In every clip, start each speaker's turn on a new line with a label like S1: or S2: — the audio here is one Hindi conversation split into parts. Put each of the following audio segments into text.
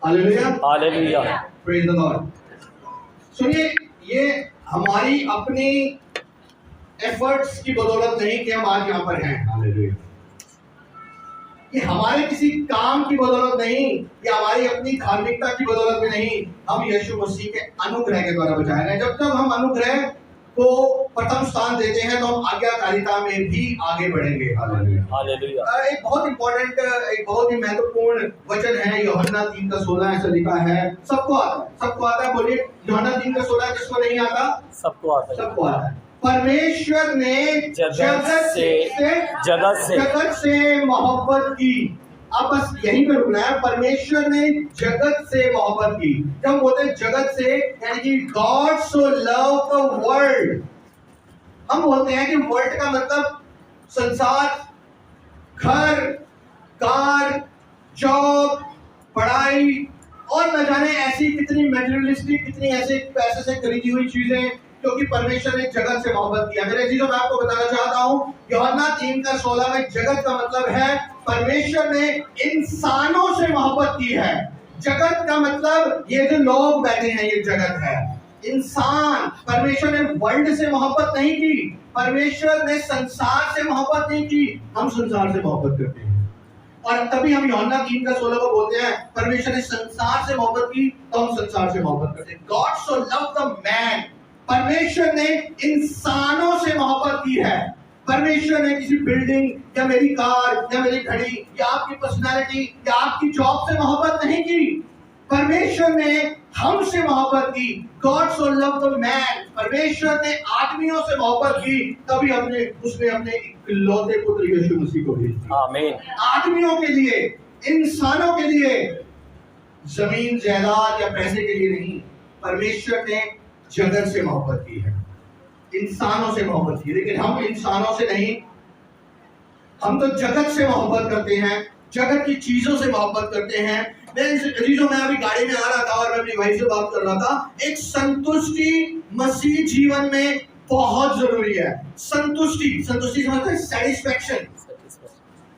S1: Hallelujah,
S2: hallelujah.
S1: Praise the Lord. सुनिए, ये हमारी अपनी एफर्ट्स की बदौलत नहीं कि हम आज यहाँ पर हैं। हालेलुया। ये हमारे किसी काम की बदौलत नहीं, ये हमारी अपनी धार्मिकता की बदौलत में नहीं, हम यीशु मसीह के अनुग्रह के द्वारा बचाए गए। जब तक हम अनुग्रह को प्रथम स्थान देते हैं तो हम आज्ञाकारिता में भी आगे बढ़ेंगे। Hallelujah,
S2: hallelujah.
S1: एक बहुत इंपॉर्टेंट, एक बहुत ही महत्वपूर्ण वचन है यूहन्ना 3:16, ऐसा लिखा है। सबको आता है, सबको आता है। बोलिए, यूहन्ना 3:16 किसको नहीं आता?
S2: सबको आता है।
S1: सबको आता है। परमेश्वर ने जगत से मोहब्बत की। अब बस यहीं पर रुकना है। परमेश्वर ने जगत से मोहब्बत की। जब बोलते हैं जगत से, यानी कि God so love the world. हम बोलते हैं कि वर्ल्ड का मतलब संसार, घर, कार, जॉब, पढ़ाई और न जाने ऐसी कितनी मटेरियलिस्टिक, कितनी ऐसे पैसे से खरीदी हुई चीजें, क्योंकि परमेश्वर ने जगत से मोहब्बत किया। मेरे चीजों में आपको बताना चाहता हूँ, यूहन्ना 3:16 में जगत का मतलब है परमेश्वर ने इंसानों से मोहब्बत की है। जगत का मतलब ये जो लोग बैठे हैं, ये जगत है। इंसान, परमेश्वर ने वर्ल्ड से मोहब्बत नहीं की, परमेश्वर ने संसार से मोहब्बत नहीं की। हम संसार से मोहब्बत करते हैं और तभी हम यूहन्ना 3:16 को बोलते हैं परमेश्वर ने संसार से मोहब्बत की, तो हम संसार से मोहब्बत करते हैं। God so love the man. परमेश्वर ने इंसानों से मोहब्बत की है। परमेश्वर ने किसी बिल्डिंग या मेरी कार या मेरी घड़ी या आपकी पर्सनालिटी या आपकी जॉब से मोहब्बत नहीं की। परमेश्वर ने हमसे मोहब्बत की। God so love the man. परमेश्वर ने आदमियों से मोहब्बत की, तभी उसने अपने इकलौते पुत्र यीशु मसीह को भेज दिया।
S2: आमीन।
S1: आदमियों के लिए, इंसानों के लिए, जमीन जायदाद या पैसे के लिए नहीं। परमेश्वर ने जगत से मोहब्बत की है, इंसानों से मोहब्बत की। लेकिन हम इंसानों से नहीं, हम तो जगत से मोहब्बत करते हैं, जगत की चीजों से मोहब्बत करते हैं। मैं अभी गाड़ी में आ रहा था और मैं अपनी वाइफ से बात कर रहा था। एक संतुष्टि मसीह जीवन में बहुत जरूरी है। संतुष्टि समझते हैं?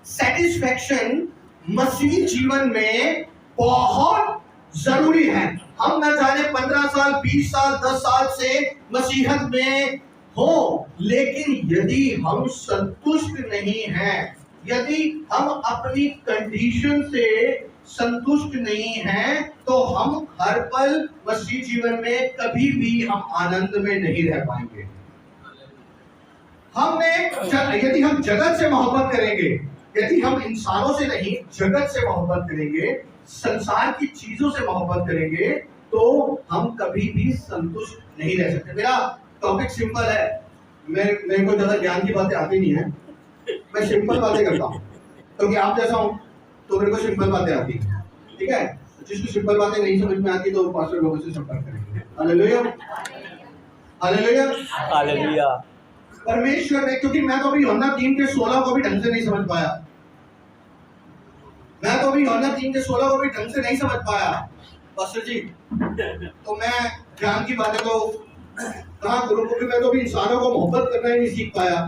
S1: सेटिस्फैक्शन मसीह जीवन में बहुत जरूरी है। हम न जाने 15 साल, 20 साल, 10 साल से मसीहत में हो, लेकिन यदि हम संतुष्ट नहीं हैं, यदि हम अपनी कंडीशन से संतुष्ट नहीं हैं, तो हम हर पल मसीह जीवन में कभी भी हम आनंद में नहीं रह पाएंगे। यदि हम जगत से मोहब्बत करेंगे, यदि हम इंसानों से नहीं जगत से मोहब्बत करेंगे, संसार की चीजों से मोहब्बत करेंगे, तो हम कभी भी संतुष्ट नहीं रह सकते। मेरा टॉपिक सिंपल है, मेरे को ज्यादा ज्ञान की बातें आती नहीं है, मैं सिंपल बातें करता हूँ, क्योंकि आप जैसा हूँ तो मेरे को सिंपल बातें आती हैं। ठीक है, जिसको सिंपल बातें नहीं समझ में आती तो पास्टर लोगों से संपर्क करेंगे। Hallelujah, hallelujah,
S2: hallelujah.
S1: परमेश्वर ने, क्योंकि मैं तो अभी यूहन्ना 3:16 को भी ढंग से नहीं समझ पाया, मैं तो अभी यूहन्ना 3:16 को भी ढंग से नहीं समझ पाया पास्टर जी, तो मैं ज्ञान की बातें तो कहाँ करूँ, क्योंकि मैं तो अभी इंसानों को मोहब्बत करना ही नहीं सीख पाया,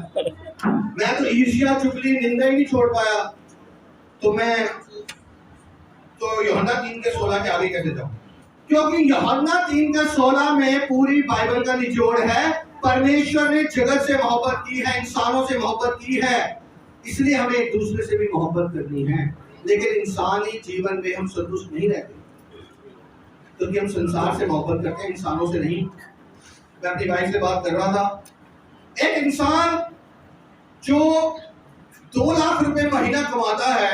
S1: मैं तो ईर्ष्या, चुगली, निंदा ही नहीं छोड़ पाया, तो मैं तो यूहन्ना 3:16 के आगे कैसे जाऊँ? क्योंकि यूहन्ना 3:16 में पूरी बाइबल का निचोड़ है। परमेश्वर ने जगत से मोहब्बत की है, इंसानों से मोहब्बत की है, इसलिए हमें एक दूसरे से भी मोहब्बत करनी है। लेकिन इंसानी जीवन में हम संतुष्ट नहीं रहते, क्योंकि हम संसार से मोहब्बत करते हैं, इंसानों से नहीं। मैं अपनी वाइफ से बात कर रहा था, एक इंसान जो 2 लाख रुपए महीना कमाता है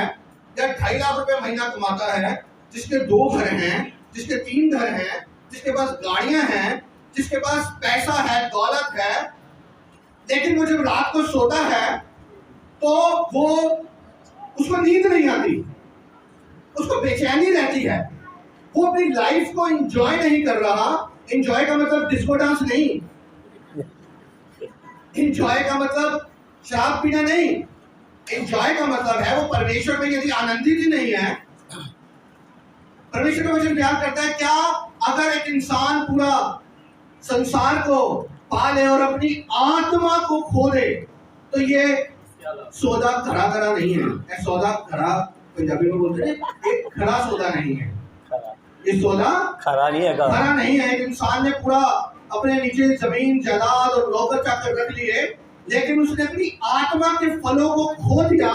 S1: या 2.5 लाख रुपए महीना कमाता है, जिसके 2 घर हैं, जिसके 3 घर हैं, जिसके पास गाड़ियां हैं, जिसके पास पैसा है, दौलत है, लेकिन वो जब रात को सोता है तो वो उसको नींद नहीं आती, उसको बेचैनी रहती है, वो अपनी लाइफ को एंजॉय नहीं कर रहा। एंजॉय का मतलब डिस्को डांस नहीं, एंजॉय का मतलब शराब पीना नहीं, एंजॉय का मतलब है वो परमेश्वर में यदि आनंदित ही नहीं है। परमेश्वर का वचन प्यार करता है, क्या अगर एक इंसान पूरा संसार को पाले और अपनी आत्मा को खो दे, तो ये सौदा खरा नहीं है। सौदा खरा पंजाबी में बोलते हैं, एक खरा सौदा नहीं है। ये सौदा
S2: खरा नहीं है
S1: खरा नहीं है। एक इंसान ने पूरा अपने नीचे जमीन जायदाद और नौकर चाकर रख लिए, लेकिन उसने अपनी आत्मा के फलों को खो दिया,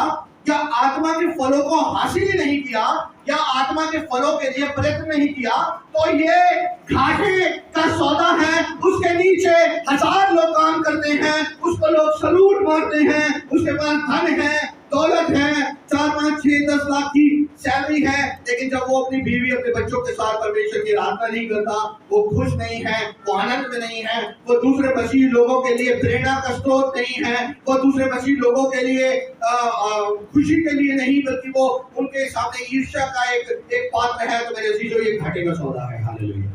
S1: या आत्मा के फलों को हासिल ही नहीं किया, या आत्मा के फलों के लिए प्रयत्न नहीं किया, तो ये घाटे का सौदा है। उसके नीचे 1000 लोग काम करते हैं, उसको लोग सलूट मारते हैं, उसके पास धन है, दौलत है, 4, 5, 6, 10 लाख की सैलरी है, लेकिन जब वो अपनी बीवी अपने बच्चों के साथ परमेश्वर की आराधना नहीं करता, वो खुश नहीं है, वो आनंद में नहीं है, वो दूसरे मसीह लोगों के लिए प्रेरणा का स्रोत नहीं है, वो दूसरे मसीह लोगों के लिए खुशी के लिए नहीं, बल्कि वो उनके सामने ईर्ष्या का एक पात्र है, तो मेरे अजीजों ये घाटे का सौदा है। हालेलुया।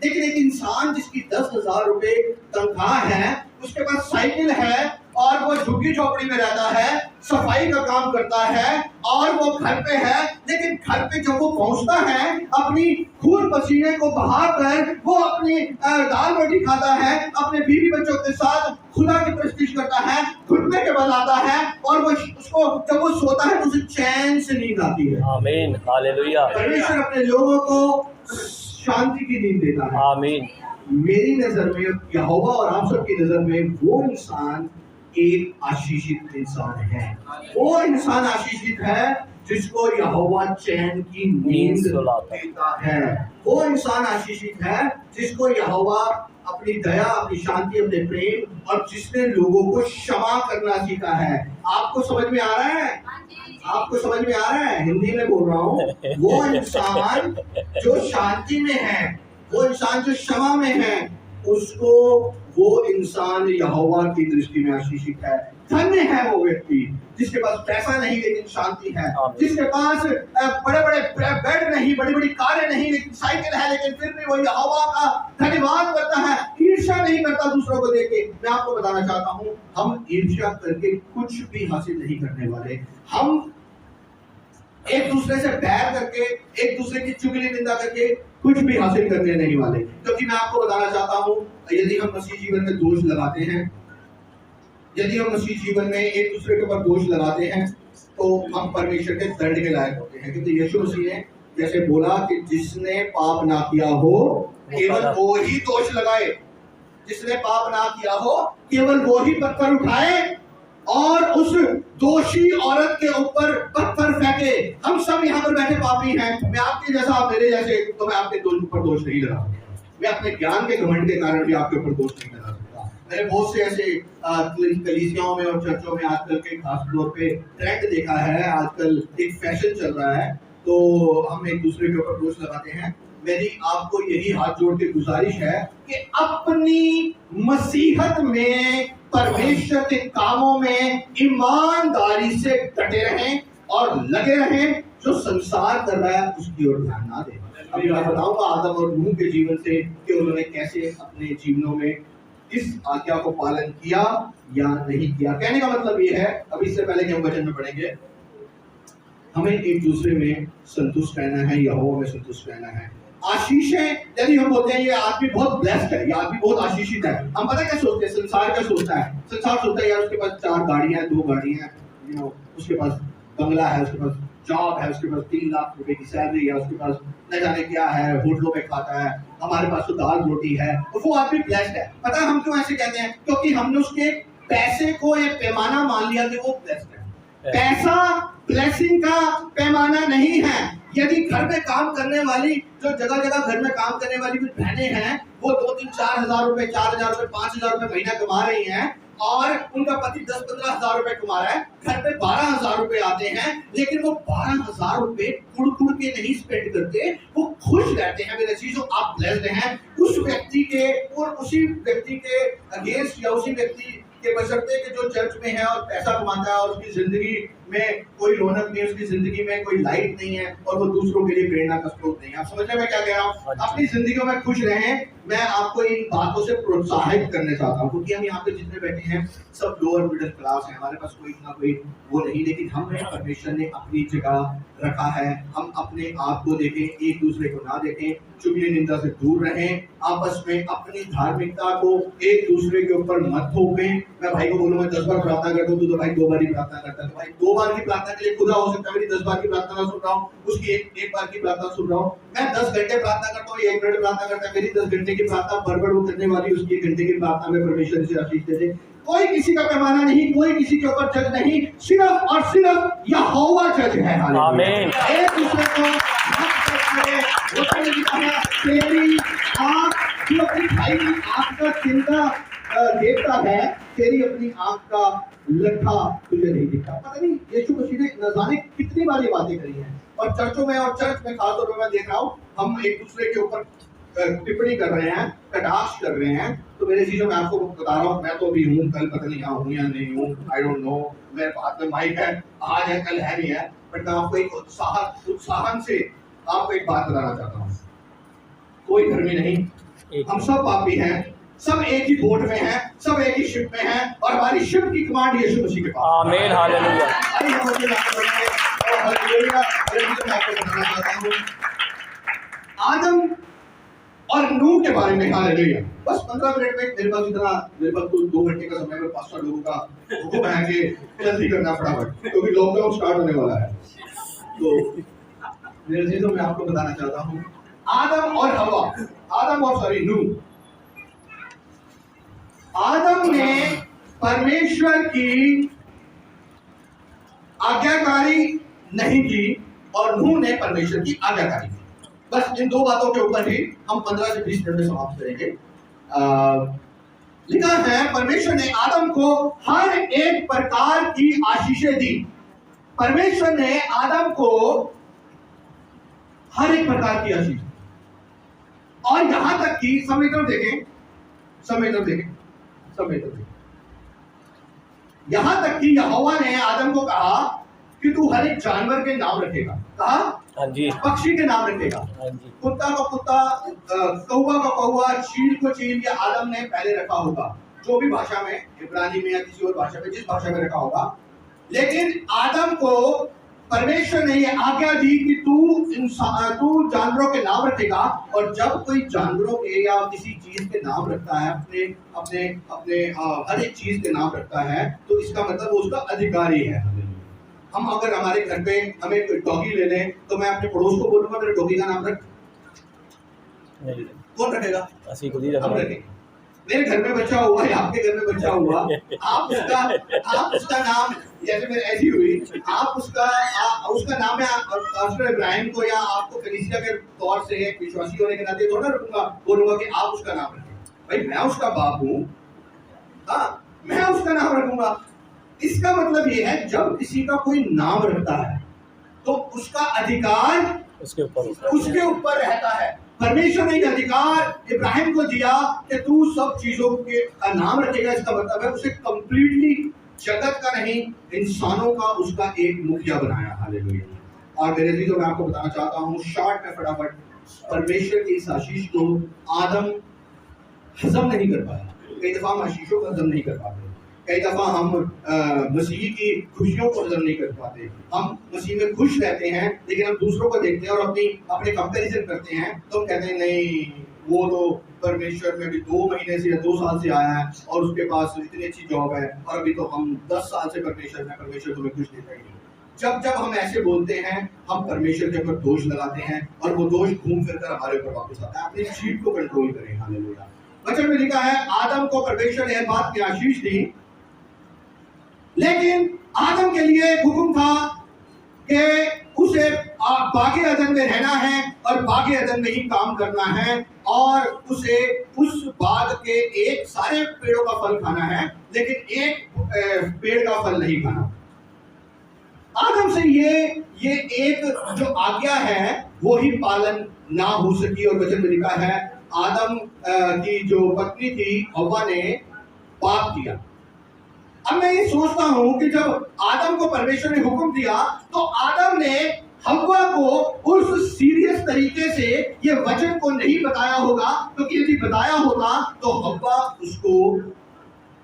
S1: लेकिन एक इंसान जिसकी 10,000 रुपए तनख्वाह है, उसके पास साइकिल है और वो झुग्गी झोपड़ी में रहता है, सफाई का काम करता है और वो घर पे है, लेकिन घर पे जब वो पहुंचता है अपनी खून पसीने को बहाकर वो अपनी दाल रोटी खाता है, अपने बीवी बच्चों के साथ खुदा की प्रस्तुति करता है, घुटने के बल आता है, और वो उसको जब वो सोता है तो उसे चैन से नींद आती है।
S2: आमीन हालेलुया।
S1: परमेश्वर अपने लोगों को शांति की नींद देता है।
S2: आमीन।
S1: मेरी नजर में, यहोवा और आप सबकी नजर में, वो इंसान एक आशीषित इंसान है। वो इंसान आशीषित है जिसको यहोवा चैन की नींद देता है। वो इंसान आशीषित है जिसको यहोवा अपनी दया, अपनी शांति, अपने प्रेम, और जिसने लोगों को क्षमा करना सीखा है। आपको समझ में आ रहा है? आपको समझ में आ रहा है? हिंदी में बोल रहा हूँ। वो इंसान जो शांति में है, वो इंसान जो क्षमा में है, उसको वो इंसान यहोवा की दृष्टि में आशीषित है। धन्य है वो व्यक्ति जिसके पास पैसा नहीं लेकिन शांति है, जिसके पास बड़े बड़े बेड नहीं, बड़ी बड़ी कारें नहीं, लेकिन साइकिल है, लेकिन फिर भी वो यहोवा का धन्यवाद करता है, ईर्ष्या नहीं करता दूसरों को देख के। मैं आपको बताना चाहता हूँ, हम ईर्ष्या करके कुछ भी हासिल नहीं करने वाले। हम एक दूसरे से बैर करके, एक दूसरे की चुगली निंदा करके कुछ भी हासिल करने नहीं वाले। क्योंकि मैं आपको बताना चाहता हूँ, यदि हम मसीह जीवन में दोष लगाते हैं, यदि हम मसीह जीवन में एक दूसरे के ऊपर दोष लगाते हैं, तो हम परमेश्वर के दंड के लायक होते हैं। क्योंकि यीशु मसीह ने जैसे बोला कि जिसने पाप ना किया हो केवल वो ही दोष लगाए, जिसने पाप ना किया हो केवल वो ही पत्थर उठाए और उस दोषी औरत के ऊपर पत्थर फेंके। हम सब यहाँ पर बैठे पापी हैं। मैं आपके जैसा, आप मेरे जैसे, तो मैं आपके ऊपर दोष नहीं लगा सकता। मैं अपने ज्ञान के घमंड के कारण भी आपके ऊपर दोष नहीं लगा सकता। मैंने बहुत से ऐसे कलीसियाओं में और चर्चों में आजकल के खास तौर पे ट्रेंड देखा है, आजकल एक फैशन चल रहा है, तो हम एक दूसरे के ऊपर दोष लगाते हैं। मेरी आपको यही हाथ जोड़ के गुजारिश है कि अपनी मसीहत में, परमेश्वर के कामों में ईमानदारी से डटे रहें और लगे रहें। जो संसार कर रहा है उसकी ओर ध्यान ना दें। अभी मैं बताऊंगा आदम और नूह के जीवन से कि उन्होंने कैसे अपने जीवनों में इस आज्ञा को पालन किया या नहीं किया। कहने का मतलब ये है, अभी इससे पहले कि हम वचन में पढ़ेंगे, हमें एक दूसरे में संतुष्ट रहना है, यहोवा में संतुष्ट रहना है। आशीषें, यदि हम बोलते हैं ये आदमी बहुत ब्लेस्ड है, ये आदमी बहुत आशीषित है, हम पता क्या सोचते हैं? संसार क्या सोचता है? संसार सोचता है यार उसके पास 4 गाड़ियां, 2 गाड़ियां, उसके पास बंगला है, उसके पास जॉब है, उसके पास 3 लाख रुपए की सैलरी है, उसके पास न जाने क्या है, होटलों पे खाता है, हमारे पास तो दाल रोटी है, और वो आदमी ब्लेस्ड है। पता है हम क्यों ऐसे कहते हैं? क्योंकि हमने उसके पैसे को एक पैमाना मान लिया कि वो ब्लेस्ड है। पैसा ब्लेसिंग का पैमाना नहीं है। यदि घर में काम करने वाली, जो जगह जगह घर में काम करने वाली कुछ बहनें हैं, वो 2-3-4 हजार रुपए, 4 हजार रुपए, 5 हजार रुपए महीना कमा रही हैं, और उनका पति 10-15 हजार रुपए कमा रहा है, घर पे 12 हजार रुपए आते हैं, लेकिन वो 12 हजार रुपए कुड़ के नहीं स्पेंड करते, वो खुश रहते हैं। मेरे चीजों, आप ब्लेस्ड हैं। उस व्यक्ति के और उसी व्यक्ति के अगेंस्ट, या उसी व्यक्ति के बशर्ते कि जो चर्च में है और पैसा कमाता है और उसकी जिंदगी में कोई रौनक नहीं, उसकी जिंदगी में कोई लाइट नहीं है, और वो दूसरों के लिए प्रेरणा का स्रोत नहीं है। आप समझ रहे हैं मैं क्या कह रहा हूँ? अपनी जिंदगी में खुश रहें। मैं आपको इन बातों से प्रोत्साहित करना चाहता हूँ, क्योंकि हम यहाँ पे जितने बैठे हैं सब लोअर मिडिल क्लास हैं, हमारे पास कोई इतना कोई वो नहीं, लेकिन हमें परमेश्वर ने अपनी जगह रखा है। हम अपने आप को देखें, एक दूसरे को ना देखें, चुगली निंदा से दूर रहें, आपस में अपनी धार्मिकता को एक दूसरे के ऊपर मत थोपें। मैं भाई को बोलूंगा 10 बार प्रार्थना करता हूँ, तू तो भाई 2 बार ही प्रार्थना करता है, तो भाई 2 2 बार की प्रार्थना के लिए खुदा हो सकता है मेरी 10 बार की प्रार्थना ना सुन रहा हूँ, उसकी एक बार की प्रार्थना सुन रहा हूँ। मैं 10 घंटे प्रार्थना करता हूँ, 1 मिनट प्रार्थना करता है, मेरी 10 घंटे की प्रार्थना बड़बड़ करने वाली उसकी 1 घंटे की प्रार्थना में परमेश्वर से आशीष दे दे। कोई किसी का पैमाना नहीं, कोई किसी के ऊपर जज नहीं, सिर्फ और सिर्फ यहोवा जज है।
S2: आमीन।
S1: एक दूसरे को तेरी आँख जो अपनी भाई की आँख का चिंता देखता है, तेरी अपनी आँख का लट्ठा तुझे नहीं दिखता। पता नहीं यीशु मसीह ने न जाने कितनी बार ये बातें करी हैं, और चर्चों में और चर्च में खासतौर पर मैं देख रहा हूँ हम एक दूसरे के ऊपर टिप्पणी कर रहे हैं, कटाक्ष कर रहे हैं। तो मेरे चीजों में आपको बता रहा हूँ, मैं तो अभी हूँ, कल पता नहीं यहाँ हूँ या नहीं हूँ, आई डोंट नो। मेरे हाथ में माइक है, आज है कल है नहीं है, बट मैं आपको एक उत्साहन से आपको एक बात बताना चाहता हूँ। कोई धर्मी नहीं, हम सब पापी हैं, सब एक ही बोट में हैं, सब एक ही शिप में हैं, और हमारी शिप की कमांड यीशु मसीह के पास।
S2: आमीन, हालेलुया।
S1: आदम और नूह के बारे में, हालेलुया। बस 15 मिनट में मेरे पास तो 2 घंटे का समय में 500 लोगों का हुक्म है कि जल्दी करना फटाफट, क्योंकि लॉकडाउन स्टार्ट होने वाला है। तो मेरे चीजों में आपको बताना चाहता हूँ, आदम और हवा, नूह। आदम ने परमेश्वर की आज्ञाकारी नहीं की और नूह ने परमेश्वर की आज्ञाकारी की। बस इन 2 बातों के ऊपर ही हम 15 से 20 मिनट में समाप्त करेंगे। लिखा है परमेश्वर ने आदम को हर एक प्रकार की आशीषें दी। परमेश्वर ने आदम को हर एक प्रकार की आशीष, और यहां तक कि समय तो देखें, यहां तक कि यहोवा ने आदम को कहा कि तू हर एक जानवर के नाम रखेगा। कहा?
S2: हाँ जी।
S1: पक्षी के नाम रखेगा,
S2: हाँ जी।
S1: कुत्ता को कुत्ता, कौवा को कौवा, चील को चील, ये आदम ने पहले रखा होगा, जो भी भाषा में, इब्रानी में या किसी और भाषा में, जिस भाषा में रखा होगा। लेकिन आदम को परमेश्वर ने ये आज्ञा दी कि तू जानवरों के नाम रखेगा, और जब कोई जानवरों के या किसी चीज के नाम रखता है, अपने हर एक चीज के नाम रखता है, तो इसका मतलब वो उसका अधिकारी है। हम अगर हमारे घर पे हमें कोई डॉगी ले लें, तो मैं अपने पड़ोस को बोलूंगा मेरे डॉगी का नाम रख, कौन रखेगा?
S2: खुद ही रखेंगे।
S1: मेरे घर में बच्चा हुआ या आपके घर में बच्चा हुआ, आप उसका नाम, जैसे मेरी ऐसी हुई, आप उसका नाम है पास्टर इब्राहिम को, या आपको कलीसिया के तौर से एक विश्वासी होने के नाते थोड़ा बोलूंगा कि आप उसका नाम रखें। भाई मैं उसका बाप हूँ, हाँ, मैं उसका नाम रखूंगा। इसका मतलब ये है जब किसी का कोई नाम रखता है तो उसका अधिकार उसके ऊपर रहता है। परमेश्वर ने अधिकार इब्राहिम को दिया कि तू सब चीजों के नाम रखेगा। इसका मतलब है उसे कंप्लीटली जगत का नहीं, इंसानों का उसका एक मुखिया बनाया। हालेलुया। और मेरे चीजों में आपको बताना चाहता हूँ शॉर्ट में फटाफट, परमेश्वर की इस आशीष को आदम हजम नहीं कर पाया। कई दफा हम आशीषों को हजम नहीं कर पाते, कई दफा हम मसीह की खुशियों को हजम नहीं कर पाते। हम मसीह में खुश रहते हैं, लेकिन हम दूसरों को देखते हैं और अपने कंपैरिजन करते हैं, तो हम कहते हैं नहीं, वो तो परमेश्वर में भी 2 महीने से या 2 साल से आया है और उसके पास इतनी अच्छी जॉब है, और अभी तो हम 10 साल से परमेश्वर तुम्हें खुश देता ही नहीं। जब हम ऐसे बोलते हैं, हम परमेश्वर के ऊपर दोष लगाते हैं, और वो दोष घूम फिर कर हमारे ऊपर वापस आता है। अपनी जीभ को कंट्रोल करें। हालेलुया। वचन में लिखा है आदम को परमेश्वर ने बात की आशीष दी, लेकिन आदम के लिए एक हुक्म था कि उसे बागे अदन में रहना है और बागे अदन में ही काम करना है, और उसे उस बाग के एक सारे पेड़ों का फल खाना है, लेकिन एक पेड़ का फल नहीं खाना। आदम से ये एक जो आज्ञा है वो ही पालन ना हो सकी, और वचन में लिखा है आदम की जो पत्नी थी हव्वा ने पाप किया। अब मैं ये सोचता हूं कि जब आदम को परमेश्वर ने हुक्म दिया, तो आदम ने हव्वा को उस सीरियस तरीके से ये वचन को नहीं बताया होगा, क्योंकि यदि बताया होता तो हव्वा उसको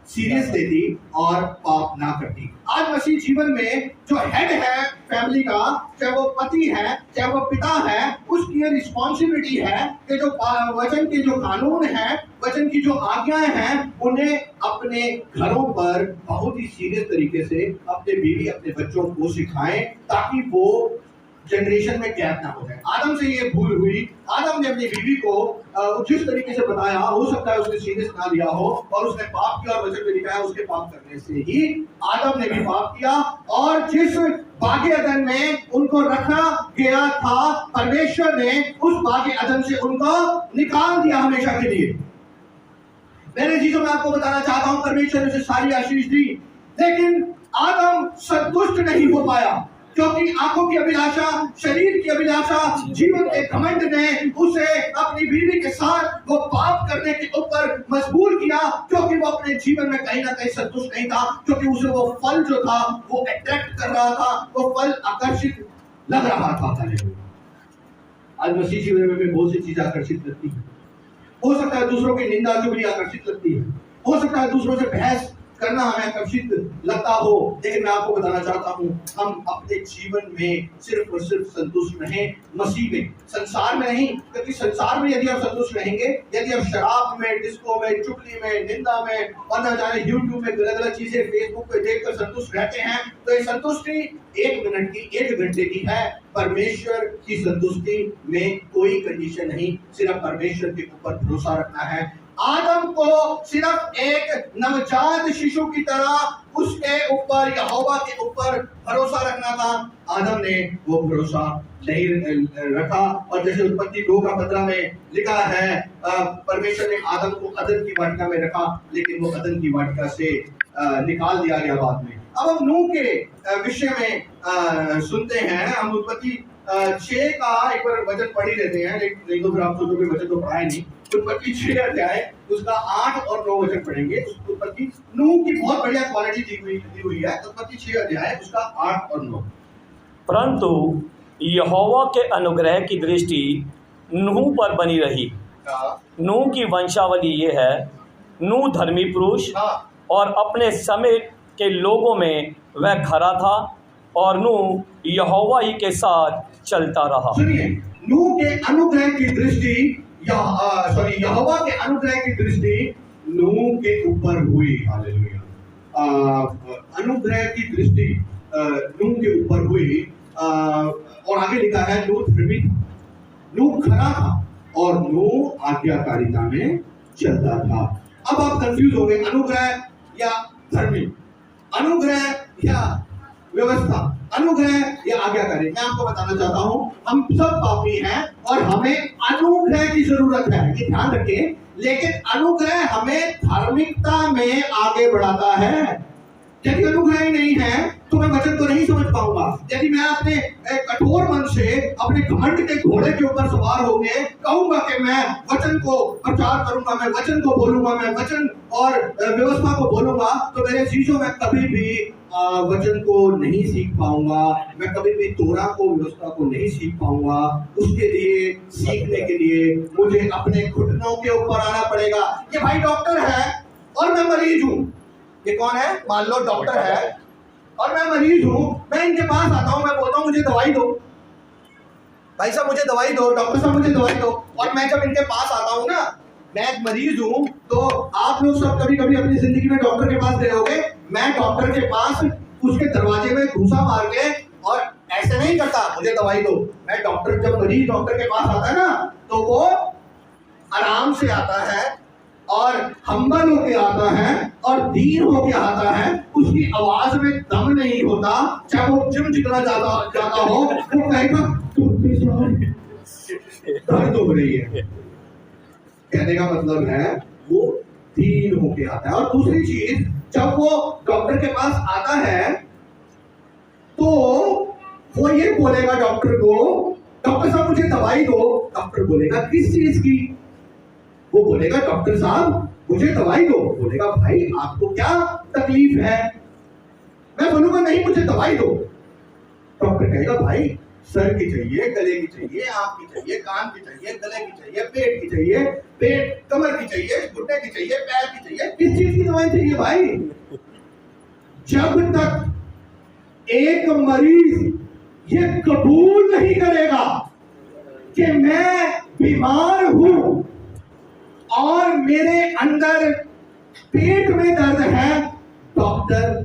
S1: सीरियस लेती और पाप ना करती। आज मसीह जीवन में जो हेड है फैमिली का, चाहे वो पति है, चाहे वो पिता है, उसकी ये रिस्पॉन्सिबिलिटी है कि जो वचन के जो कानून है वचन की जो आज्ञाएं हैं उन्हें अपने घरों पर बहुत ही सीरियस तरीके से अपने बीवी अपने बच्चों को सिखाएं, ताकि वो जनरेशन में गैप ना हो जाए। आदम से ये भूल हुई, आदम ने अपनी बीवी को जिस तरीके से बताया, हो सकता है उसने सीरियस ना लिया हो और उसने पाप किया, और वचन में लिखा है उसके पाप करने से ही आदम ने भी पाप किया। और जिस बागे अदन में उनको रखा गया था, परमेश्वर ने उस बागे अदन से उनको निकाल दिया हमेशा के लिए। मेरे चीजों में आपको बताना चाहता हूं, परमेश्वर ने उसे सारी आशीष दी, लेकिन आदम संतुष्ट नहीं हो पाया, क्योंकि आंखों की अभिलाषा, शरीर की अभिलाषा, जीवन के घमंड ने उसे अपनी बीवी के साथ वो पाप करने के ऊपर मजबूर किया, क्योंकि वो अपने जीवन में कहीं ना कहीं संतुष्ट नहीं था, क्योंकि उसे वो फल जो था वो अट्रैक्ट कर रहा था, वो फल आकर्षित लग रहा था। आज मसीह जीवन में बहुत सी चीजें आकर्षित लगती है। हो सकता है दूसरों की निंदा चुगली आकर्षित लगती है, हो सकता है दूसरों से बहस करना हमें आकर्षित लगता हो, लेकिन मैं आपको बताना चाहता हूं, हम अपने जीवन में सिर्फ और सिर्फ संतुष्ट रहें मसीह में, संसार में नहीं। क्योंकि संसार में यदि आप संतुष्ट रहेंगे, यदि आप शराब में, डिस्को में, चुगली में, निंदा में और न जाने यूट्यूब में गलत गलत चीजें फेसबुक पे देखकर संतुष्ट रहते हैं, तो ये संतुष्टि 1 मिनट की, 1 घंटे की है। परमेश्वर की संतुष्टि में कोई कंडीशन नहीं, सिर्फ परमेश्वर के ऊपर भरोसा रखना है। आदम को सिर्फ एक नवजात शिशु की तरह उसके ऊपर, यहोवा के ऊपर भरोसा रखना था। आदम ने वो भरोसा नहीं रखा, और जैसे उत्पत्ति 2:15 में लिखा है, परमेश्वर ने आदम को अदन की वाटिका में रखा, लेकिन वो अदन की वाटिका से निकाल दिया गया बाद में। अब हम नूह के विषय में सुनते हैं। हम उत्पत्ति 6 का एक बार वचन पढ़ ही लेते हैं, नहीं तो फिर आप सोचोगे वचन तो पढ़ा ही नहीं। उत्पत्ति 6 अध्याय उसका 8 और 9 वचन पढ़ेंगे। उत्पत्ति नूह की बहुत बढ़िया क्वालिटी दी हुई है। उत्पत्ति 6 अध्याय उसका 8 और 9।
S2: परंतु यहोवा के अनुग्रह की दृष्टि नूह पर बनी रही। नूह की वंशावली ये है, नूह धर्मी पुरुष और अपने समय के लोगों में वह खरा था, और नूह यहोवा ही के साथ चलता रहा।
S1: सुनिए, नूह के अनुग्रह की दृष्टि यहोवा के अनुग्रह की दृष्टि नूह के ऊपर हुई। हालेलुया। अनुग्रह की दृष्टि नूह के ऊपर हुई, और आगे लिखा है नूह धर्मी था, नूह खरा था और नूह आज्ञाकारिता में चलता था। अब आप कंफ्यूज हो गए, अनुग्रह या धर्मी, अनुग्रह या व्यवस्था, अनुग्रह या आज्ञाकारी। मैं आपको बताना चाहता हूं, हम सब पापी हैं और हमें अनुग्रह की जरूरत है, ये ध्यान रखें। लेकिन अनुग्रह हमें धार्मिकता में आगे बढ़ाता है। यदि अनुग्रह ही नहीं है तो मैं वचन को नहीं समझ पाऊंगा। यदि मैं अपने कठोर मन से अपने घमंड के घोड़े के ऊपर सवार होकर कहूंगा कि मैं वचन को प्रचार करूंगा, मैं वचन को बोलूंगा, मैं वचन और व्यवस्था को बोलूंगा, तो मेरे चीजों में कभी भी वचन को नहीं सीख पाऊंगा, मैं कभी भी तोरा को, व्यवस्था को नहीं सीख पाऊंगा। उसके लिए, सीखने के लिए मुझे अपने घुटनों के ऊपर आना पड़ेगा। ये भाई डॉक्टर है और मैं मरीज हूँ। ये कौन है? मान लो डॉक्टर है और मैं मरीज हूँ, मैं इनके पास आता हूँ, मैं बोलता हूँ मुझे दवाई दो, भाई साहब मुझे दवाई दो, डॉक्टर साहब मुझे दवाई दो। और मैं जब इनके पास आता हूँ ना, मैं एक मरीज हूँ, तो आप लोग सब कभी कभी अपनी जिंदगी में डॉक्टर के पास गए होंगे। मैं डॉक्टर के पास उसके दरवाजे में घूसा मार के और ऐसे नहीं करता मुझे दवाई दो। मैं डॉक्टर, जब मरीज डॉक्टर के पास आता है ना, तो वो आराम से आता है और हम्बल होके आता है और दीन होके आता है। उसकी आवाज में दम नहीं होता, चाहे वो जिम जितना जाता हो, वो कहेगा दर्द हो रही है। कहने का मतलब है वो दीन होके आता है। और दूसरी चीज, जब वो डॉक्टर के पास आता है तो वो ये बोलेगा डॉक्टर को, डॉक्टर साहब मुझे दवाई दो। डॉक्टर बोलेगा किस चीज की? वो बोलेगा डॉक्टर साहब मुझे दवाई दो। बोलेगा भाई आपको क्या तकलीफ है? मैं बोलूंगा नहीं मुझे दवाई दो। डॉक्टर कहेगा भाई सर की चाहिए, गले की चाहिए, आंख की चाहिए, कान की चाहिए, गले की चाहिए, पेट की चाहिए, पेट कमर की चाहिए, घुटने की चाहिए, पैर की चाहिए, किस चीज की दवाई चाहिए भाई? जब तक एक मरीज ये कबूल नहीं करेगा कि मैं बीमार हूं, और मेरे अंदर पेट में दर्द है, डॉक्टर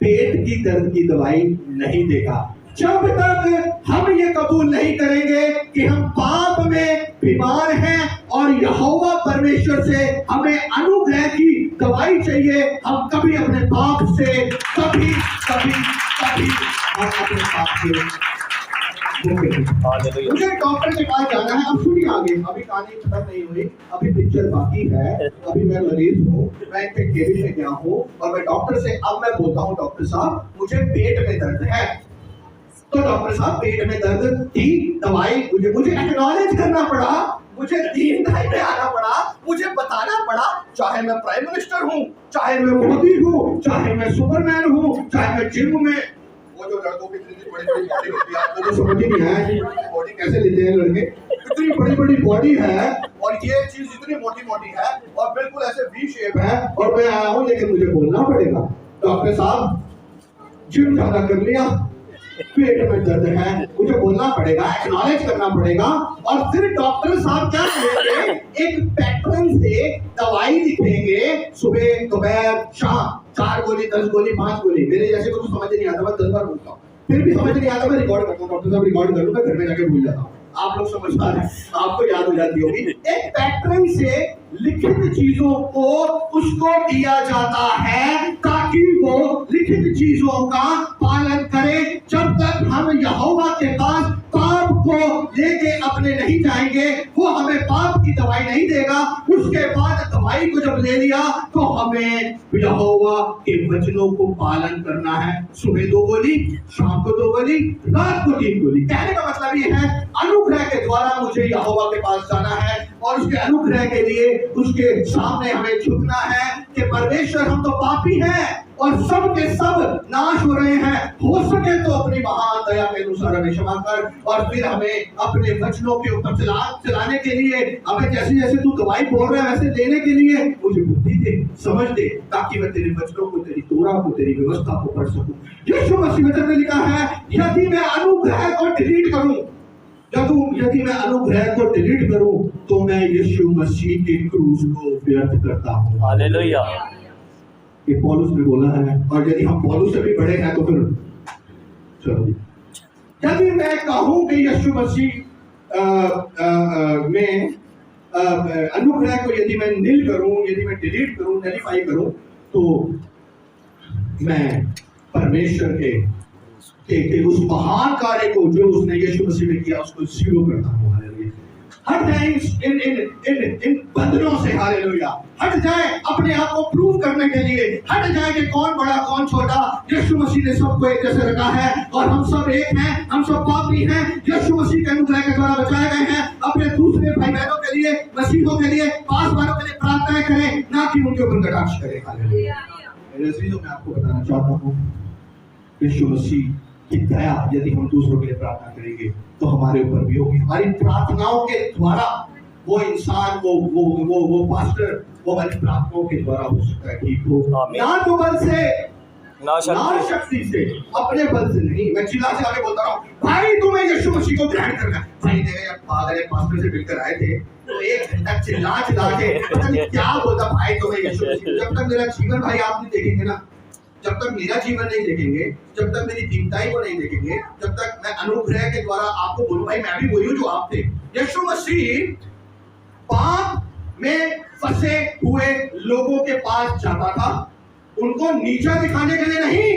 S1: पेट की दर्द की दवाई नहीं देगा। जब तक हम ये कबूल नहीं करेंगे कि हम पाप में बीमार हैं और यहोवा परमेश्वर से हमें अनुग्रह की दवाई चाहिए, हम कभी अपने पाप से कभी कभी कभी हम अपने पाप से मुझे डॉक्टर के पास जाना है। अब सुनिए आगे, अभी कहानी खत्म नहीं हुई, अभी पिक्चर बाकी है। अभी मैं मरीज हूँ, मैं एक केबिन में गया हूँ और मैं डॉक्टर से अब मैं बोलता हूँ, डॉक्टर साहब मुझे पेट में दर्द है। तो डॉक्टर साहब पेट में दर्द की दवाई मुझे एक्नॉलेज करना पड़ा, मुझे दीनदाई में आना पड़ा, मुझे बताना पड़ा, चाहे मैं प्राइम मिनिस्टर हूँ, चाहे मैं मोदी हूँ, चाहे मैं सुपरमैन हूँ, चाहे मैं जिम में, वो जो लड़कों की इतनी बड़ी बड़ी बॉडी होती है, आपको तो समझ ही नहीं है बॉडी कैसे लेते हैं लड़के, इतनी बड़ी बड़ी बॉडी है और ये चीज इतनी मोटी मोटी है और बिल्कुल ऐसे वी शेप है और मैं आया हूँ, लेकिन मुझे बोलना पड़ेगा डॉक्टर साहब जिम ज्यादा कर लिया, पेट में दर्द है, मुझे बोलना पड़ेगा, एक्नॉलेज करना पड़ेगा। और फिर डॉक्टर साहब क्या करेंगे, एक पैटर्न से दवाई लिखेंगे, सुबह दोपहर शाम 4 गोली 10 गोली 5 गोली। मेरे जैसे को तो समझ नहीं आता, मैं 10 बार बोलता हूँ, फिर भी समझ नहीं आता, मैं रिकॉर्ड करता हूँ, डॉक्टर साहब रिकॉर्ड कर लूंगा, घर में जाके भूल जाता हूँ। आप लोग समझदार हैं, आपको याद हो जाती होगी। एक पैटर्न से लिखित चीजों को उसको दिया जाता है ताकि वो लिखित चीजों का पालन करे। जब तक हम यहोवा के पास पाप को लेके अपने नहीं जाएंगे, वो हमें पाप की दवाई नहीं देगा। उसके बाद दवाई को जब ले लिया तो हमें यहोवा के वचनों को पालन करना है। सुबह 2 गोली, शाम को 2 गोली, रात को 3 गोली। कहने का मतलब ये है, अनुग्रह के द्वारा मुझे यहोवा के पास जाना है और उसके अनुग्रह के लिए उसके सामने हमें झुकना है कि परमेश्वर हम तो पापी हैं और सब के सब नाश हो रहे हैं, हो सके तो अपनी महान दया के अनुसार हमें क्षमा कर। और फिर हमें अपने वचनों के ऊपर चलाने के लिए, हमें जैसे जैसे तू दवाई बोल रहा है वैसे देने के लिए मुझे बुद्धि दे, समझ दे, ताकि मैं तेरे वचनों को, तेरी तोरा को, तेरी व्यवस्था को पढ़ सकूं। यीशु मसीह वचन में लिखा है, यदि मैं अनुग्रह को डिलीट करूं, यदि मैं अनुग्रह को डिलीट करूं तो मैं यीशु मसीह के क्रूस को व्यर्थ करता हूं।
S2: हालेलुया।
S1: ये पौलुस ने बोला है, और यदि हम पौलुस से भी बड़े हैं तो फिर चलो, यदि मैं कहूं कि यीशु मसीह में अनुग्रह को यदि मैं नील करूं, यदि मैं डिलीट करूं, नलिफाई करूं, तो मैं परमेश्वर के उस महान कार्य को जो उसने यीशु मसीह में किया उसको जीरो करता हूं। हालेलुया। हट जाए इन बंधनों से, हालेलुया। हट जाए अपने आप को प्रूव करने के लिए, हट जाए कि कौन बड़ा कौन छोटा। यीशु मसीह ने सबको एक जैसे रखा है और हम सब एक हैं, हम सब पापी हैं, यीशु मसीह के अनुग्रह के द्वारा बचाए गए हैं। अपने दूसरे भाई बहनों के लिए, मसीहों के लिए, पास वालों के लिए प्रार्थनाएं करें, ना कि उनके ऊपर कटाक्ष करें। हालेलुया। मेरे अजीजों, मैं आपको बताना चाहता हूँ, यीशु मसीह की दया यदि हम दूसरों के लिए प्रार्थना करेंगे तो हमारे ऊपर भी होगी। हमारी प्रार्थनाओं के द्वारा वो इंसान, वो पास्टर, वो हमारी प्रार्थनाओं के द्वारा हो सकता है ठीक हो, ना तो बल से, ना शक्ति से, अपने बल से नहीं। मैं चिल्ला से आगे बोलता रहा हूँ, भाई तुम्हें यीशु मसीह को ग्रहण करना। भाई ने पागल पास्टर से मिलकर आए थे तो 1 घंटा चिल्ला के पता नहीं क्या बोलता, भाई तुम्हें यीशु मसीह। जब तक मेरा जीवन भाई आप नहीं देखेंगे ना, जब तक मेरा जीवन नहीं देखेंगे, जब तक मेरी दीनताई को नहीं देखेंगे, जब तक मैं अनुग्रह के द्वारा आपको बोलूं भाई मैं भी वही हूं जो आप थे। यीशु मसीह पाप में फंसे हुए लोगों के पास जाता था, उनको नीचा दिखाने के लिए नहीं।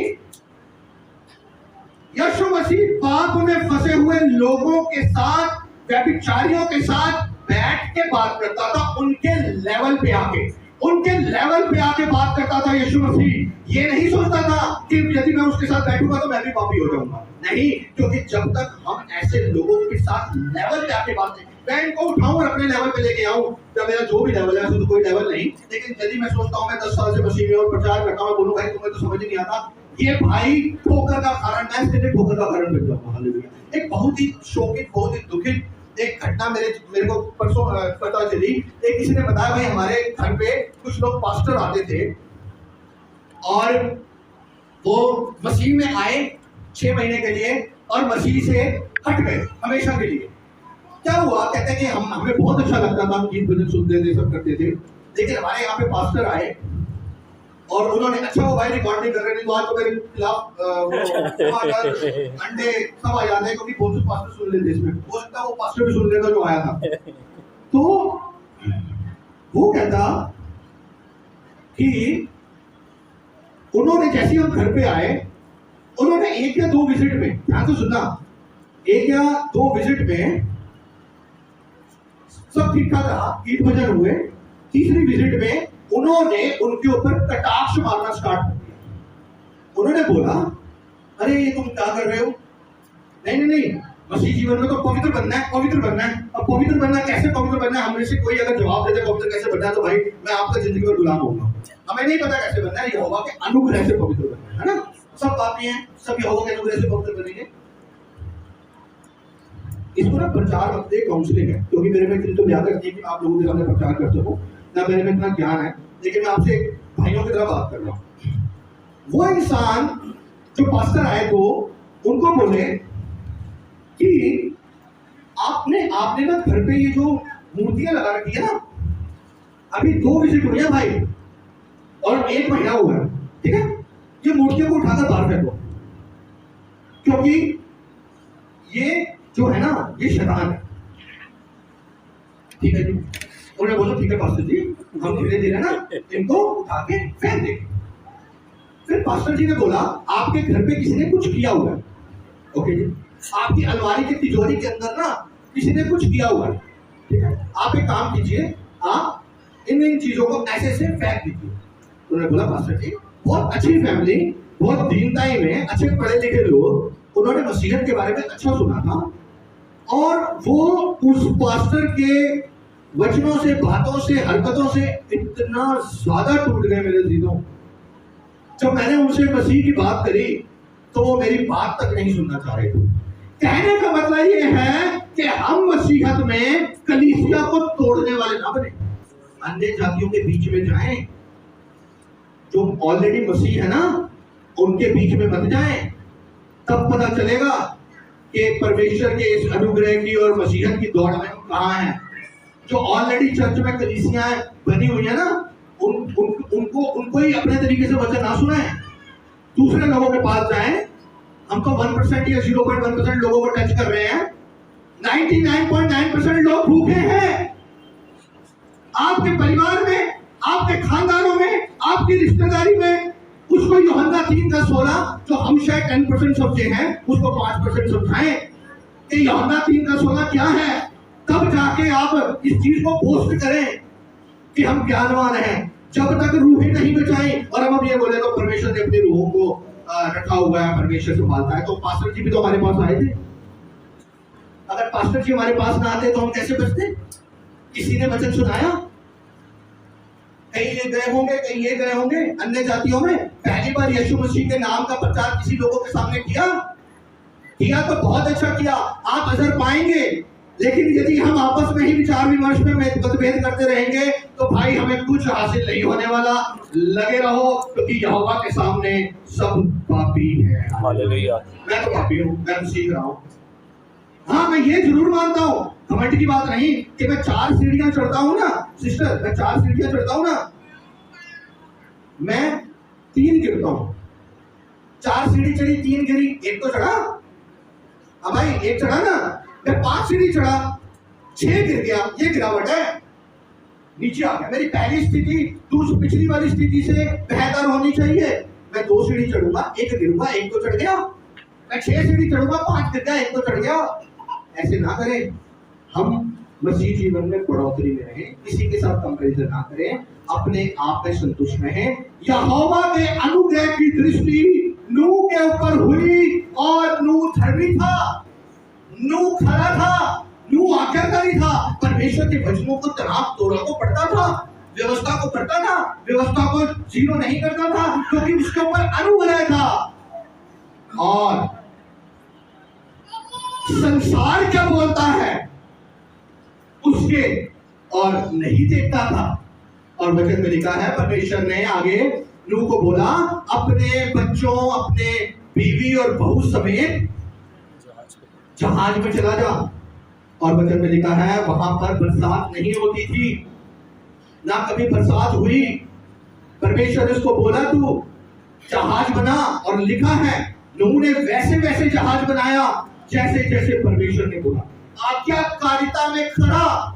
S1: यीशु मसीह पाप में फंसे हुए लोगों के साथ, व्यभिचारियों के साथ बैठ के बात करता था, उनके लेवल पे आके बात करता था। यीशु मसीह ये नहीं सोचता था कि यदि मैं उसके साथ बैठूंगा तो मैं भी पापी हो जाऊंगा, नहीं, क्योंकि जब तक हम ऐसे लोगों के साथ लेवल पे आके बात, मैं इनको उठाऊं और अपने लेवल पे लेके आऊं, जब मेरा जो भी लेवल है, तो कोई लेवल नहीं, लेकिन यदि मैं सोचता हूं मैं 10 साल से मसीह में और प्रचार करता हूं, बोलूं भाई तुम्हें तो समझ नहीं आता, ये भाई ठोकर का कारण, मैं तेरे ठोकर का कारण बन जाऊंगा। हालेलुया। एक बहुत ही शोकित, बहुत ही दुखित एक घटना मेरे को परसों पता चली। एक किसी ने बताया, भाई हमारे घर पे कुछ लोग पास्टर आते थे और वो मसीह में आए 6 महीने के लिए और मसीह से हट गए हमेशा के लिए। क्या हुआ? हुआ, कहते हैं कि हमें बहुत अच्छा लगता था, हम गीत भजन सुनते थे, सब करते थे, लेकिन हमारे यहाँ पे पास्टर आए और उन्होंने अच्छा वो भाई रिकॉर्डिंग कर रहे थे, तो आज तो मेरे खिलाफ टमाटर अंडे सब आ जाते हैं, क्योंकि बहुत से पास्टर सुन लेते इसमें, हो सकता है वो पास्टर भी सुन लेता जो आया था। तो वो कहता कि उन्होंने जैसे हम घर पे आए, उन्होंने 1 या 2 विजिट में, ध्यान से सुनना, 1 या 2 विजिट में सब ठीक ठाक रहा, गीत भजन हुए। तीसरी विजिट में उन्होंने उनके ऊपर कटाक्ष मारना स्टार्ट कर दिया। उन्होंने बोला, अरे ये तुम क्या कर रहे हो? नहीं, मसीह जीवन में तो पवित्र बनना है, पवित्र बनना है। अब पवित्र बनना, कैसे पवित्र बनना है? हमने से कोई अगर जवाब दे दे पवित्र कैसे बनना है, तो भाई मैं आपका जिंदगी में गुलाम होऊंगा। हमें नहीं पता कैसे बनना है, यहोवा के अनुग्रह से पवित्र बनना है ना। सब पापी हैं, सब यहोवा के अनुग्रह से पवित्र बनेंगे। इसको ना प्रचार मत दे, काउंसलिंग है, क्योंकि मेरे में इतनी तो याद रखिए कि आप लोगों के सामने प्रचार कर सकूं ना, मेरे में इतना ज्ञान है, लेकिन मैं आपसे भाइयों की तरह बात कर रहा हूँ। वो इंसान जो पास्टर आए तो उनको बोले कि आपने ना घर पे ये जो मूर्तियां लगा रखी है ना, अभी 2 विजिट हुई है भाई और 1 महीना हुआ है, ठीक है, ये मूर्तियों को उठाकर बाहर फेंको, क्योंकि ये जो है ना ये शैतान है। ठीक है जी, उन्होंने बोला ठीक है पास्टर जी, हम धीरे धीरे ना इनको उठा के फेंक देंगे। फिर पास्टर जी ने बोला, आपके घर पे किसी ने कुछ किया हुआ है, ओके जी, आपकी अलमारी की तिजोरी के अंदर ना किसी ने कुछ किया हुआ है, ठीक है, आप एक काम कीजिए, आप इन चीजों को ऐसे से फेंक दीजिए। उन्होंने बोला, पास्टर जी, बहुत अच्छी फैमिली, बहुत दीनताई में अच्छे पढ़े लिखे लोग, उन्होंने मसीहत के बारे में अच्छा सुना था, और वो उस पास्टर के वचनों से, बातों से, हरकतों से इतना ज्यादा टूट गए मेरे दिलों। जब मैंने उनसे मसीह की बात करी तो वो मेरी बात तक नहीं सुनना चाह रहे थे। कहने का मतलब ये है कि हम मसीहत में कलीसिया को तोड़ने वाले ना बने, अन्य जातियों के बीच में जाएं, जो ऑलरेडी मसीह है ना उनके बीच में मत जाएं। तब पता चलेगा कि परमेश्वर के इस अनुग्रह की और मसीहत की दौड़ में हम कहाँ हैं। जो ऑलरेडी चर्च में कलीसियां बनी हुई है ना, उनको ही अपने तरीके से वचन ना सुनाएं, दूसरे लोगों के पास जाएं। हम तो 1% या 0.1% लोगों को टच कर रहे हैं, 99.9% लोग भूखे हैं। आपके परिवार में, आपके खानदानों में, आपकी रिश्तेदारी में, उसको यूहन्ना 3:16 जो हम शायद 10% समझे हैं, उसको 5% समझाएं कि यूहन्ना 3:16 क्या है। तब जाके आप इस चीज को पोस्ट करें कि हम ज्ञानवान हैं। जब तक रूहें नहीं बचाई और हम अब ये बोले तो परमेश्वर ने अपनी रूहों को रखा हुआ है, परमेश्वर संभालता है। तो पास्टर जी भी तो हमारे पास आए थे, अगर पास्टर जी हमारे पास ना आते तो हम कैसे बचते? किसी ने वचन सुनाया, कहीं ये गए होंगे, कहीं ये गए होंगे अन्य जातियों में। पहली बार यीशु मसीह के नाम का प्रचार किसी लोगों के सामने किया तो बहुत अच्छा किया, आप असर पाएंगे। लेकिन यदि हम आपस में ही विचार विमर्श में मतभेद करते रहेंगे तो भाई हमें कुछ हासिल नहीं होने वाला। लगे रहो, क्योंकि यहोवा के सामने सब पापी है। मैं तो पापी हूँ, मैं तो सीख रहा हूँ। हाँ, मैं ये जरूर मानता हूँ, कमेंट की बात नहीं, कि मैं 4 सीढ़ियां चढ़ता हूँ ना सिस्टर, मैं 4 सीढ़ियां चढ़ता हूँ ना, मैं 3 गिरता हूँ। 4 सीढ़ी चढ़ी, 3 गिरी, 1 तो चढ़ा। अब भाई 1 चढ़ा ना, मैं 5 सीढ़ी चढ़ा, 6 गिर गया, ये गिरावट है, नीचे आ गया। मेरी पहली स्थिति दूसरी पिछली वाली स्थिति से बेहतर होनी चाहिए। मैं 2 सीढ़ी चढ़ूंगा, 1 गिरूंगा, 1 तो चढ़ गया। मैं 6 सीढ़ी चढ़ूंगा, 5 गिर गया, 1 तो चढ़ गया। ऐसे ना करें। हम मसीह जीवन में बढ़ोतरी में रहें, किसी के साथ कंपैरिजन ना करें, अपने आप में संतुष्ट रहें। यहोवा के अनुग्रह की दृष्टि नूह के ऊपर हुई और नूह धर्मी था, नूह खरा था, नूह आज्ञाकारी था, परमेश्वर के वचनों को तनाव तोड़ा को पढ़ता था, व्यवस्था को पढ़ता था, व्यवस्था को जीरो नहीं करता था, क्योंकि उसके ऊपर अनुग्रह था। और संसार क्या बोलता है उसके और नहीं देखता था। और वचन में लिखा है, परमेश्वर ने आगे नूह को बोला, अपने बच्चों, अपने बीवी और बहू समेत जहाज में चला जा। और वचन में लिखा है वहां पर बरसात नहीं होती थी, ना कभी बरसात हुई। परमेश्वर ने उसको बोला तू जहाज बना, और लिखा है नूह ने वैसे वैसे जहाज बनाया जैसे जैसे परमेश्वर ने बोला, आज्ञाकारिता में खड़ा,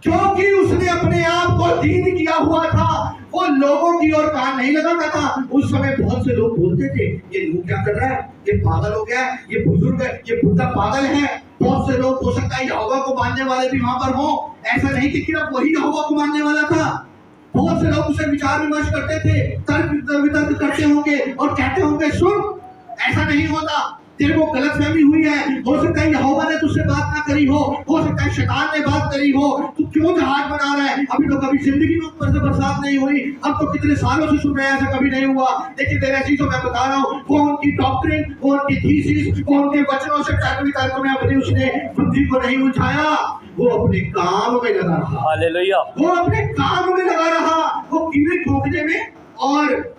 S1: क्योंकि उसने अपने आप को दीन किया हुआ था। वो लोगों की ओर कान नहीं लगाता था। उस समय बहुत से लोग बोलते थे ये नूह क्या कर रहा है, ये पागल हो गया है, ये बुजुर्ग है, ये बुढ़ा पागल है। बहुत से लोग हो सकता है यहोवा को मानने वाले भी वहां पर हो। ऐसा नहीं कि सिर्फ वही यहोवा को मानने वाला था। बहुत से लोग उसे विचार विमर्श करते थे, तर्क वितर्क करते होंगे और कहते होंगे सुन ऐसा नहीं होता, तेरे को गलतफहमी हुई है, हो सकता है यहोवा ने तुझसे बात ना करी हो सकता है शैतान ने बात करी हो, तू क्यों जहाज बना रहा है, अभी तो कभी जिंदगी में ऊपर से बरसात नहीं हुई, अब तो कितने सालों से सुन रहे हैं ऐसा कभी नहीं हुआ। लेकिन तेरे चीजों मैं बता रहा हूँ, वो उनकी डॉक्ट्रिन, वो उनकी थीसिस, वो उनके वचनों से तर्क वितर्क में अपनी उसने बुद्धि को नहीं उलझाया, वो अपने काम में लगा रहा।
S2: हालेलुया।
S1: वो अपने काम में लगा रहा, वो कीड़े ठोकने में और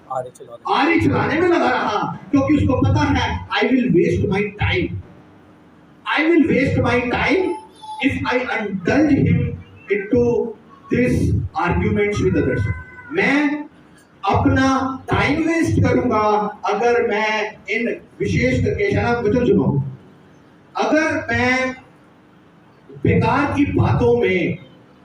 S1: आरी चलाने में लगा रहा, क्योंकि उसको पता है I will waste my time, I will waste my time if I indulge him into this arguments with others। मैं अपना टाइम वेस्ट करूंगा अगर मैं इन विशेष करके वचन सुनो, अगर मैं बेकार की बातों में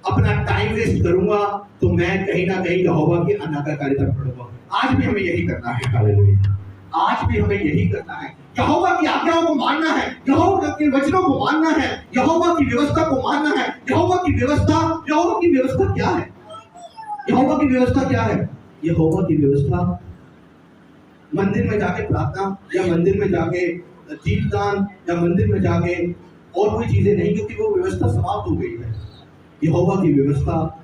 S1: अपना टाइम वेस्ट करूंगा तो मैं कहीं ना कहीं यहोवा की अनाज्ञाकारिता में पड़ूंगा। आज भी हमें यही करना है, हालेलुया, आज भी हमें यही करना है। यहोवा की आज्ञाओं को मानना है, यहोवा के वचनों को मानना है, यहोवा की व्यवस्था को मानना है। यहोवा की व्यवस्था क्या है? यहोवा की व्यवस्था क्या है? यहोवा की व्यवस्था मंदिर में जाके प्रार्थना, या मंदिर में जाके दीपदान, या मंदिर में जाके और कोई चीजें नहीं, क्योंकि वो व्यवस्था समाप्त हो गई है। यहोवा की व्यवस्था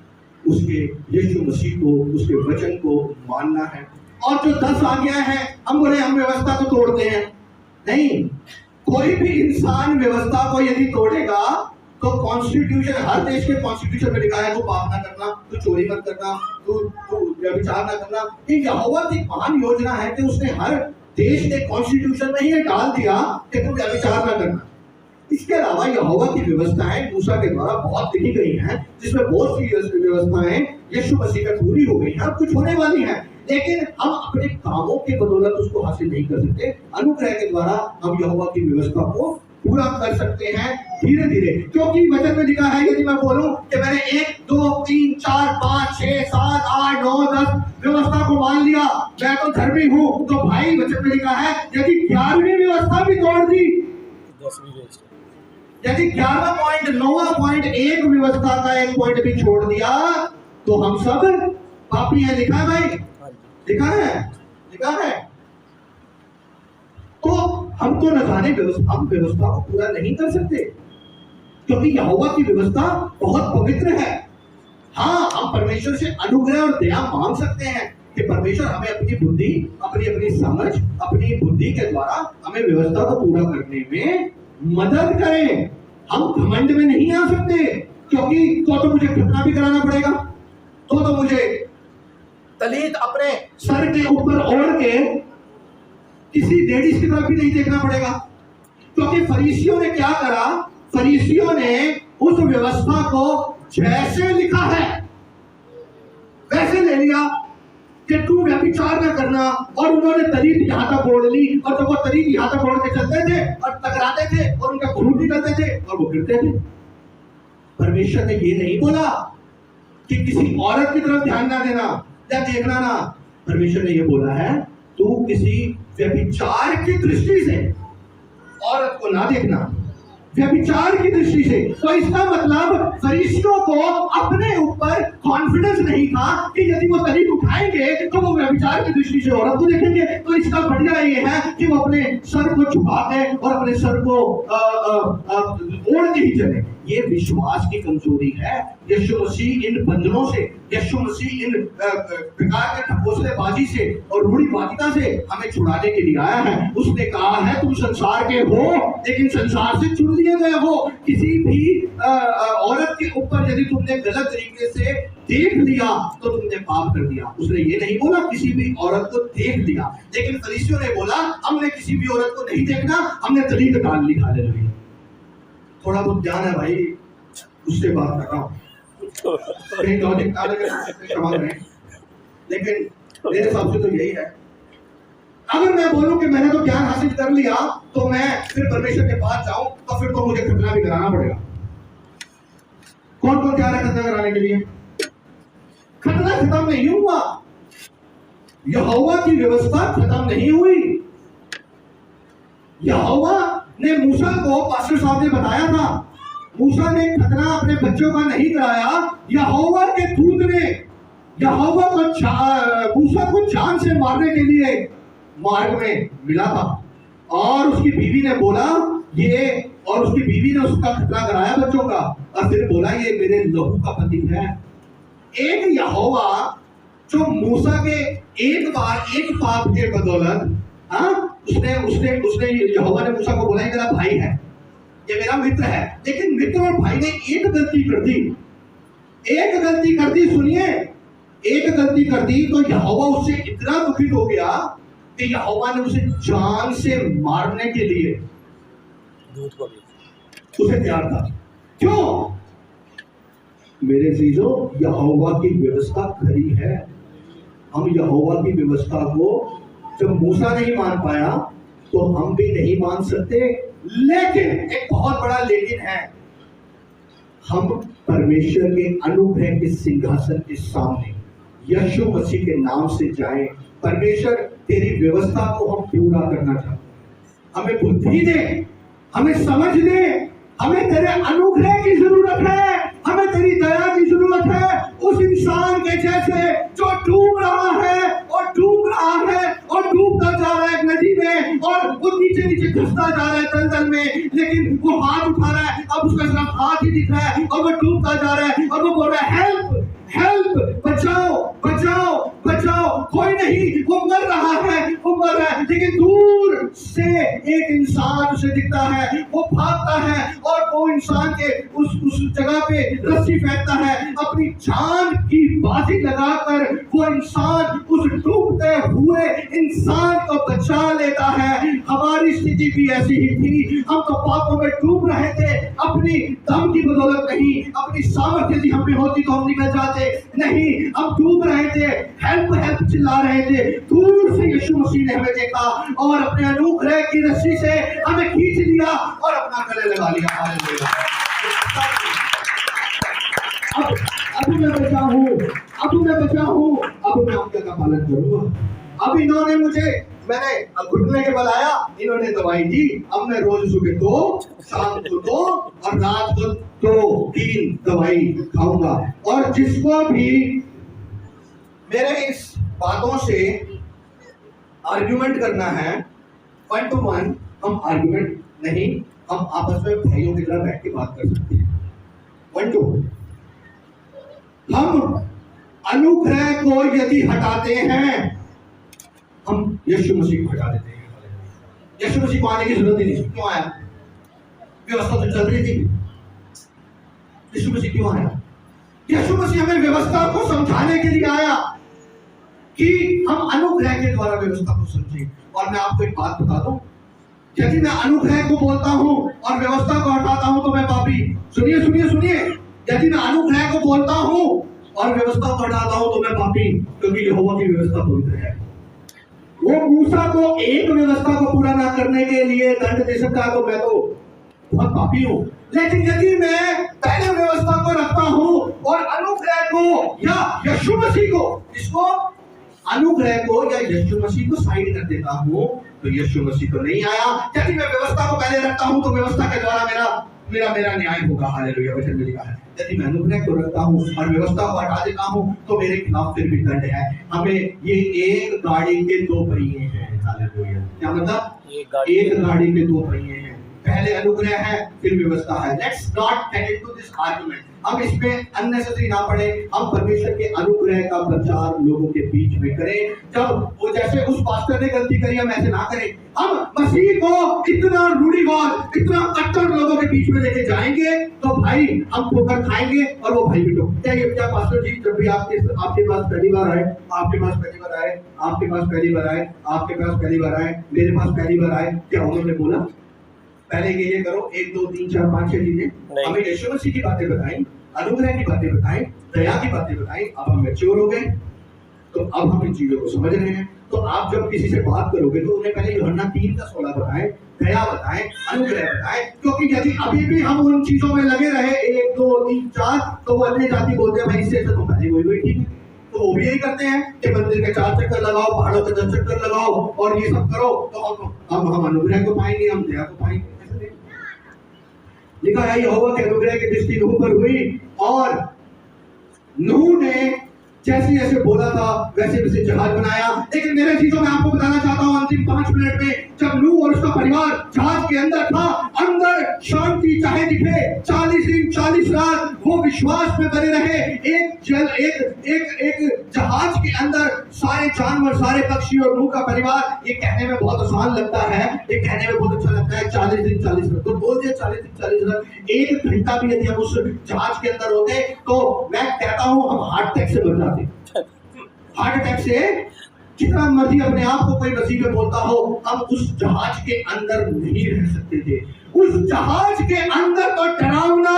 S1: उसके यीशु मसीह को, उसके वचन को मानना है। और जो 10 आज्ञाएं हैं, हम बोले हम व्यवस्था को तोड़ते हैं, नहीं। कोई भी इंसान व्यवस्था को यदि तोड़ेगा तो कॉन्स्टिट्यूशन, हर देश के कॉन्स्टिट्यूशन में लिखा है तू पाप ना करना, तू चोरी मत करना, तू व्यभिचार ना करना। ये यहोवा की महान योजना है कि उसने हर देश के कॉन्स्टिट्यूशन में ही ये डाल दिया कि तू व्यभिचार ना करना। इसके अलावा यहोवा की व्यवस्थाएं मूसा के द्वारा बहुत लिखी गई हैं, जिसमें बहुत सी व्यवस्थाएं यीशु मसीह में पूरी हो गई हैं, अब कुछ होने वाली हैं, लेकिन हम अपने कामों के बदौलत उसको हासिल नहीं कर सकते। अनुग्रह के द्वारा हम यहोवा की व्यवस्था को पूरा कर सकते हैं धीरे धीरे, क्योंकि वचन में लिखा है, यदि मैं बोलूं कि मैंने 1 2 3 4 5 6 7 8 9 10 व्यवस्था को मान लिया, मैं तो धर्मी हूं, तो भाई वचन में लिखा है यदि 11वीं व्यवस्था भी तोड़ दी, यदि 11वां पॉइंट 9वां पॉइंट एक व्यवस्था का एक पॉइंट भी छोड़ दिया तो हम सब पापी हैं। लिखा है भाई, लिखा है। तो हम तो न जाने हम व्यवस्था को पूरा नहीं कर सकते, क्योंकि यहोवा की व्यवस्था बहुत पवित्र है। हाँ, हम परमेश्वर से अनुग्रह और दया मांग सकते हैं कि परमेश्वर हमें अपनी बुद्धि, अपनी समझ, अपनी बुद्धि के द्वारा हमें व्यवस्था को पूरा करने में मदद करें। हम घमंड में नहीं आ सकते, क्योंकि तो मुझे खतना भी कराना पड़ेगा, तो मुझे तलीत अपने सर के ऊपर ओढ़ के किसी लेडीज की तरफ भी नहीं देखना पड़ेगा। क्योंकि फरीसियों ने क्या करा, फरीसियों ने उस व्यवस्था को जैसे लिखा है वैसे ले लिया कि तू व्यभिचार न करना, और उन्होंने तरीक यहाँ तक ओढ़ ली, और जब वो तरीक यहाँ तक ओढ़ के चलते थे और टकराते थे और उनका खून निकलते थे और वो गिरते थे। परमेश्वर ने ये नहीं बोला कि किसी औरत की तरफ ध्यान ना देना या देखना ना, परमेश्वर ने ये बोला है तू किसी व्यभिचार की दृष्टि से औरत को ना देखना, व्यभिचार की दृष्टि से। तो इसका मतलब फरीसियों को अपने ऊपर कॉन्फिडेंस नहीं था कि यदि वो तरीक उठाएंगे तो वो व्यभिचार की दृष्टि से औरत को देखेंगे। तो इसका बढ़िया ये है कि वो अपने सर को झुका के और अपने सर को ओढ़ के ही चले। ये विश्वास की कमजोरी है। यीशु मसीह इन बंधनों से, यीशु मसीह इन प्रकार के ढकोसलेबाजी से और रूढ़िवादिता से हमें छुड़ाने के लिए आया है। उसने कहा है तुम संसार के हो लेकिन संसार से चुन लिए गए हो। किसी भी औरत के ऊपर यदि तुमने गलत तरीके से देख लिया तो तुमने पाप कर दिया। उसने ये नहीं बोला किसी भी औरत को देख लिया, लेकिन फरीसियों ने बोला हमने किसी भी औरत को नहीं देखना, हमने तरीक डाल ली। हालेलुया। थोड़ा बहुत ज्ञान है भाई, उससे बात कर रहा हूँ, कहीं लॉजिक ना लगे तो क्षमा करें, लेकिन मेरे हिसाब से तो यही है। अगर मैं बोलूं कि मैंने तो ज्ञान हासिल कर लिया तो मैं फिर परमेश्वर के पास जाऊं, तो फिर तो मुझे खतना भी कराना पड़ेगा। कौन कौन तैयार है खतना कराने के लिए? खतना खत्म नहीं हुआ, यहोवा की व्यवस्था खत्म नहीं हुई। यहोवा ने मूसा को, पास्टर साहब ने बताया था, मूसा ने खतना अपने बच्चों का नहीं कराया, यहोवा के दूत ने यहोवा को मूसा को जान से मारने के लिए मार्ग में मिला था, और उसकी बीवी ने बोला ये, और उसकी बीवी ने उसका खतना कराया बच्चों का, और फिर बोला ये मेरे लहू का पति है। एक यहोवा जो मूसा के एक बार एक पाप के बदौलत, उसने उसने उसने यहोवा ने मूसा को बोला ये मेरा भाई है, ये मेरा मित्र है, लेकिन मित्र और भाई ने एक गलती कर दी, एक गलती कर दी, सुनिए, एक गलती कर दी, तो यहोवा उससे इतना दुखित हो गया कि यहोवा ने उसे जान से मारने के लिए उसे तैयार था। क्यों? मेरे चीजों, यहोवा की व्यवस्था खरी है। हम यहोवा की व्यवस्था को जब मूसा नहीं मान पाया तो हम भी नहीं मान सकते। लेकिन एक बहुत बड़ा लेकिन है, हम परमेश्वर के अनुग्रह के सिंहासन के सामने यीशु मसीह के नाम से जाएं। परमेश्वर तेरी व्यवस्था को हम पूरा करना चाहते हैं, हमें बुद्धि दे, हमें समझ दे, हमें तेरे अनुग्रह की जरूरत है, हमें तेरी दया की जरूरत है। उस इंसान के जैसे जो डूब रहा है और डूब रहा है और डूबता जा रहा है एक नदी में, और वो नीचे नीचे घुसता जा रहा है दलदल में, लेकिन वो हाथ उठा रहा है, अब उसका सिर्फ हाथ ही दिख रहा है, और वो डूबता जा रहा है, और वो बोल रहा है हेल्प हेल्प, बचाओ बचाओ बचाओ। कोई नहीं, वो मर रहा है, वो मर रहा है, लेकिन दूर से एक इंसान उसे दिखता है, वो भागता है, और वो इंसान के उस जगह पे रस्सी फेंकता है, अपनी जान की बाजी लगाकर वो इंसान उस डूबते हुए इंसान को बचा लेता है। हमारी स्थिति भी ऐसी ही थी, हम तो पापों में डूब रहे थे, अपनी दम की बदौलत नहीं, अपनी सामर्थ्य यदि हम में होती तो हम निकल जाते, नहीं, हम डूब रहे थे, हेल्प हेल्प चिल्ला रहे थे। दूर से यीशु मसीह ने हमें देखा और अपने अनुग्रह की रस्सी से हमें खींच लिया और अपना गले लगा लिया। हालेलुया। अब मैं बचा हूँ, अब मैं बचा हूँ, अब मैं आज्ञा का पालन करूंगा। अब इन्होंने मुझे, मैंने घुटने के बल आया, इन्होंने दवाई दी, अब मैं रोज सुबह 2, शाम को 2 और रात को 2-3 दवाई खाऊंगा। और जिसको भी मेरे इस बातों से आर्ग्यूमेंट करना है, 1 to 1, हम आर्ग्यूमेंट नहीं, हम आपस में भाइयों की तरह बैठ के बात कर सकते हैं। 1 to 1, हम अनुग्रह को यदि हटाते हैं, हम यीशु मसीह को हटा देते हैं। यीशु मसीह को आने की जरूरत ही नहीं। क्यों आया? व्यवस्था तो चल रही थी, यीशु मसीह क्यों आया? यीशु मसीह हमें व्यवस्था को समझाने के लिए आया कि हम अनुग्रह के द्वारा व्यवस्था को समझें। और मैं आपको एक बात बता दूं, यदि मैं अनुग्रह को बोलता हूं और व्यवस्था को हटाता हूं तो मैं पापी। सुनिए सुनिए सुनिए, यदि मैं अनुग्रह को बोलता हूं और व्यवस्था को हटाता हूं तो मैं पापी, क्योंकि यहोवा की व्यवस्था पवित्र है। वो मूसा को एक व्यवस्था को पूरा ना करने के लिए दंड दे सकता है, तो मैं तो बहुत पापी हूं। लेकिन यदि मैं पहले व्यवस्था को रखता हूं और अनुग्रह को या यीशु मसीह को, इसको अनुग्रह को या यीशु मसीह को साइड कर देता हूं, तो यीशु मसीह तो नहीं आया। यदि मैं व्यवस्था को पहले रखता हूं तो व्यवस्था के द्वारा मेरा न्याय होगा। हालेलुया। वचन में लिखा है, यदि मैं अनुग्रह को रखता हूं और व्यवस्था को हटा देता हूं तो मेरे खिलाफ फिर भी दंड है। हमें ये एक गाड़ी के 2 पहिए हैं। हालेलुया। क्या मतलब? एक गाड़ी के 2 पहिए हैं, पहले अनुग्रह है, फिर व्यवस्था है। Let's not get into this argument. हम इसमें अननेसेसरी ना पड़े, हम परमेश्वर के अनुग्रह का प्रचार लोगों के बीच में करें। जब वो जैसे उस पास्टर ने गलती करी, हम ऐसे ना करें। हम मसीह को इतना रूढ़िवाद, इतना कट्टर लोगों के बीच में लेके जाएंगे तो भाई हम ठोकर खाएंगे और वो भाई भी ठोकर। क्या पास्टर जी, जब भी आपके पास पहली बार आए, आपके पास पहली बार आए, आपके पास पहली बार आए, आपके पास पहली बार आए, मेरे पास पहली बार आए, क्या उन्होंने बोला पहले ये करो, 1 2 3 4 5 6 चीजें
S2: नहीं।
S1: हमें यीशु मसीह की बातें बताई, अनुग्रह की बातें बताई, दया की बातें बताई। अब हम मैच्योर हो गए, तो अब हम इन चीजों को समझ रहे हैं। तो आप जब किसी से बात करोगे तो उन्हें पहले यूहन्ना 3:16 बताएं, दया बताएं, अनुग्रह बताएं, क्योंकि यदि अभी भी हम उन चीजों में लगे रहे 1 2 3 4, तो वो अन्य जाति बोलते हैं भाई इससे तो पहले वही ठीक है। तो वो भी यही करते हैं कि मंदिर के 4 चक्कर लगाओ, पहाड़ों के 10 चक्कर लगाओ और ये सब करो, तो हम अनुग्रह को पाएंगे, हम दया को पाएंगे। लिखा है यहोवा के अनुग्रह की दृष्टि नूह पर हुई, और नूह ने जैसे जैसे बोला था वैसे वैसे जहाज बनाया। लेकिन मेरे चीजों में आपको बताना चाहता हूं अंतिम 5 मिनट में, जब नूह और उसका परिवार जहाज के अंदर था, अंदर शांति चाहे दिखे, 40 दिन 40 रात वो विश्वास में बने रहे। एक जहाज के अंदर सारे जानवर, सारे पक्षी और नूह का परिवार। ये कहने में बहुत आसान लगता है, ये कहने में बहुत अच्छा लगता है, 40 दिन 40 रात, तो बोल दिया 40 दिन 40 रात। 1 घंटा भी यदि हम उस जहाज के अंदर होते तो मैं कहता हूं हम हार्ट अटैक से बच जाते। हार्ट अटैक से जितना मर्जी अपने आप को कोई वसीले बोलता हो, हम उस जहाज के अंदर नहीं रह सकते थे। उस जहाज के अंदर तो डरावना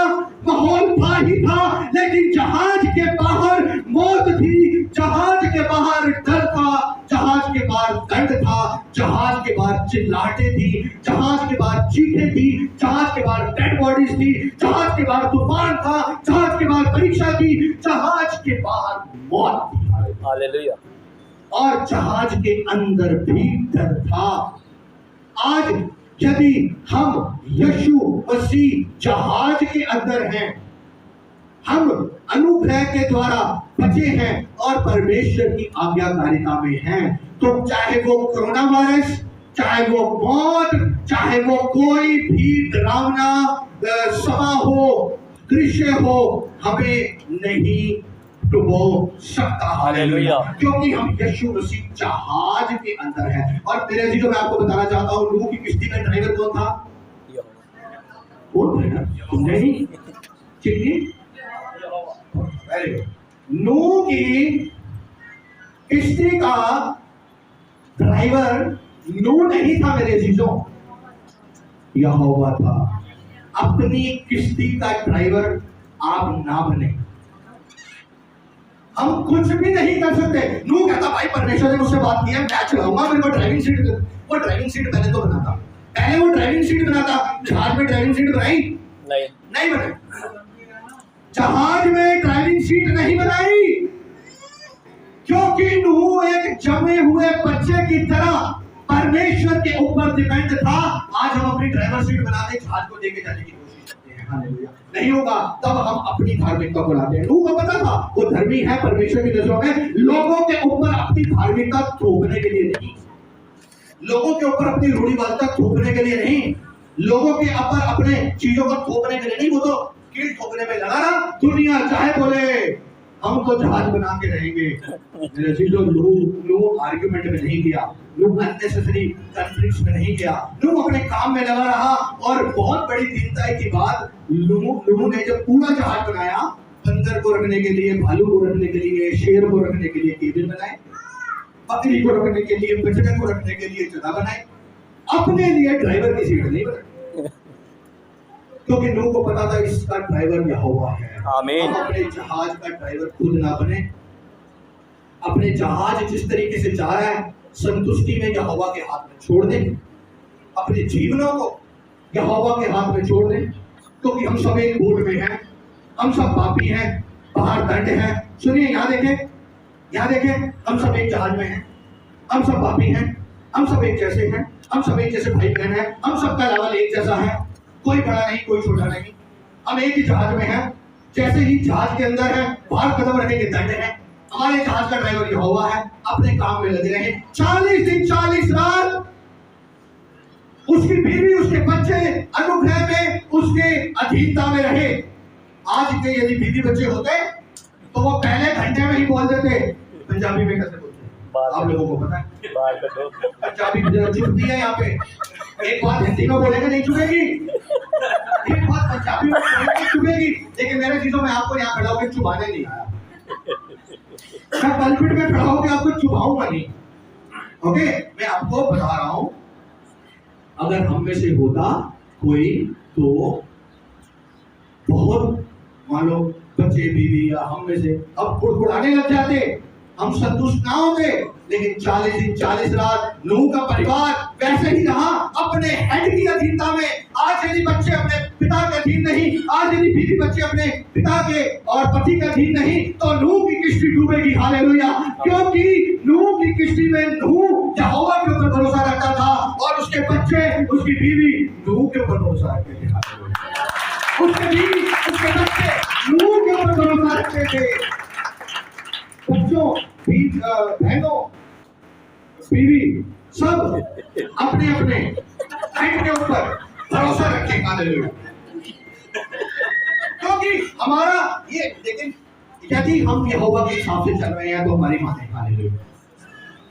S1: माहौल था ही था, लेकिन जहाज के बाहर मौत थी, जहाज के बाहर डर था, जहाज के बाहर दंड था, जहाज के बाहर चिल्लाहटें थी, जहाज के बाहर चीखें थी, जहाज के बाहर डेड बॉडीज थी, जहाज के बाहर तूफान था, जहाज के बाहर परीक्षा थी, जहाज के बाहर मौत थी।
S2: हालेलुया।
S1: और जहाज के अंदर भी डर था। आज यदि हम यीशु मसीह जहाज के अंदर हैं, हम अनुग्रह के द्वारा बचे हैं और परमेश्वर की आज्ञाकारिता में हैं, तो चाहे वो कोरोना वायरस, चाहे वो मौत, चाहे वो कोई भी डरावना समा हो, दृश्य हो, हमें नहीं डुबो सकता।
S2: हालेलुया।
S1: क्योंकि हम यीशु मसीह जहाज के अंदर हैं। और मेरे जी, मैं आपको बताना चाहता हूँ, नूह की किश्ती का ड्राइवर कौन था? कौन था? नहीं, नूह की किश्ती का ड्राइवर नूह नहीं था मेरे जीजों, यहोवा था। अपनी किश्ती का ड्राइवर आप ना बने। हम कुछ भी नहीं कर सकते। नूह कहता भाई परमेश्वर ने मुझसे बात की है, मैं चलाऊंगा, मेरे को ड्राइविंग सीट दे। वो ड्राइविंग सीट पहले तो बनाता, पहले वो ड्राइविंग सीट बनाता। जहाज में ड्राइविंग सीट बनाई? नहीं बनाई। जहाज में ड्राइविंग सीट नहीं बनाई, क्योंकि नूह एक जमे हुए बच्चे की तरह परमेश्वर के ऊपर डिपेंड था। आज हम अपनी ड्राइवर सीट बनाते, जहाज को लेके जाने की कोशिश करते हैं, हालेलुया। नहीं होगा, तब हम अपनी धार्मिकता को लाते हैं। नूह को पता था वो धर्मी है परमेश्वर की नजरों में, लोगों के ऊपर अपनी धार्मिकता थोपने के लिए नहीं, लोगों के ऊपर अपनी रूढ़िवादिता थोपने के लिए नहीं, लोगों के ऊपर अपने चीजों को थोपने के लिए नहीं। वो तो कील ठोकने में लगा ना। दुनिया चाहे बोले हम तो जहाज बना के रहेंगे, मेरे चीजों नूह आर्गुमेंट में नहीं गया, नूह अननेसेसरी कॉन्फ्लिक्ट्स में नहीं गया, नूह अपने काम में लगा रहा। और बहुत बड़ी चिंता की बात, नूह ने जब पूरा जहाज बनाया, बंदर को रखने के लिए, भालू को रखने के लिए, शेर को रखने के लिए केबिन बनाए, बकरी को रखने के लिए, बछड़े को रखने के लिए जगह बनाए, अपने लिए ड्राइवर की सीट नहीं बनाई, क्योंकि नूह को पता था इसका ड्राइवर यहोवा है।
S2: आमीन।
S1: अपने जहाज का ड्राइवर खुद ना बने। अपने जहाज जिस तरीके से जा रहा है, संतुष्टि में यहोवा के हाथ में छोड़ दें, अपने जीवनों को यहोवा के हाथ में छोड़ दें, क्योंकि हम सब एक बोट में हैं, हम सब पापी हैं, बाहर दंड है। सुनिए, यहाँ देखें, हम सब एक जहाज में हैं, हम सब पापी हैं, हम सब एक जैसे हैं, हम सब एक जैसे भाई बहन हैं, हम सबका लेवल एक जैसा है, कोई बड़ा नहीं, कोई छोटा नहीं, हम एक ही जहाज में हैं। जैसे ही जहाज के अंदर है, बाहर कदम रखेंगे दंड है। हमारे जहाज का ड्राइवर यहोवा है, अपने काम में लगे रहे। 40 दिन 40 रात उसकी बीवी, उसके बच्चे अनुग्रह में, उसके अधीनता में रहे। आज के यदि बीवी बच्चे होते तो वो पहले घंटे में ही बोल देते। पंजाबी में कैसे बोलते हैं आप लोगों को पता है? पंजाबी चुभती है यहाँ पे। एक बात हिंदी में बोलेंगे नहीं चुभेगी, एक बात पंजाबी में बोलेंगे चुभेगी। लेकिन मेरे चीजों में आपको यहाँ खड़ा होकर चुभाने नहीं आया, मैं पलपिट में खड़ा होकर आपको चुभाऊंगा नहीं। ओके, मैं आपको बता रहा हूं, अगर हम में से होता कोई तो बहुत मान लो बच्चे बीवी या हम में से अब कुड़कुड़ाने लग जाते, हम संतुष्ट ना होते, लेकिन 40 दिन 40 रात नूह का परिवार वैसे ही रहा अपने हेड की अधीनता में। आज यदि बच्चे अपने पिता के अधीन नहीं, आज यदि बीवी बच्चे अपने पिता के और पति के अधीन नहीं, तो नूह की किश्ती डूबेगी। हालेलुया। क्योंकि नूह की किश्ती में नूह यहोवा के ऊपर भरोसा रखता था और उसके बच्चे, उसकी बीवी नूह के ऊपर भरोसा रखते थे। उसके बीवी, उसके बच्चे नूह के ऊपर भरोसा रखते थे। बच्चों, बहनों, बीवी सब अपने अपने हेड के ऊपर भरोसा रखें। हालेलुया। क्योंकि हमारा ये, लेकिन यदि हम यहोवा के हिसाब से चल रहे हैं तो हमारी माने। हालेलुया।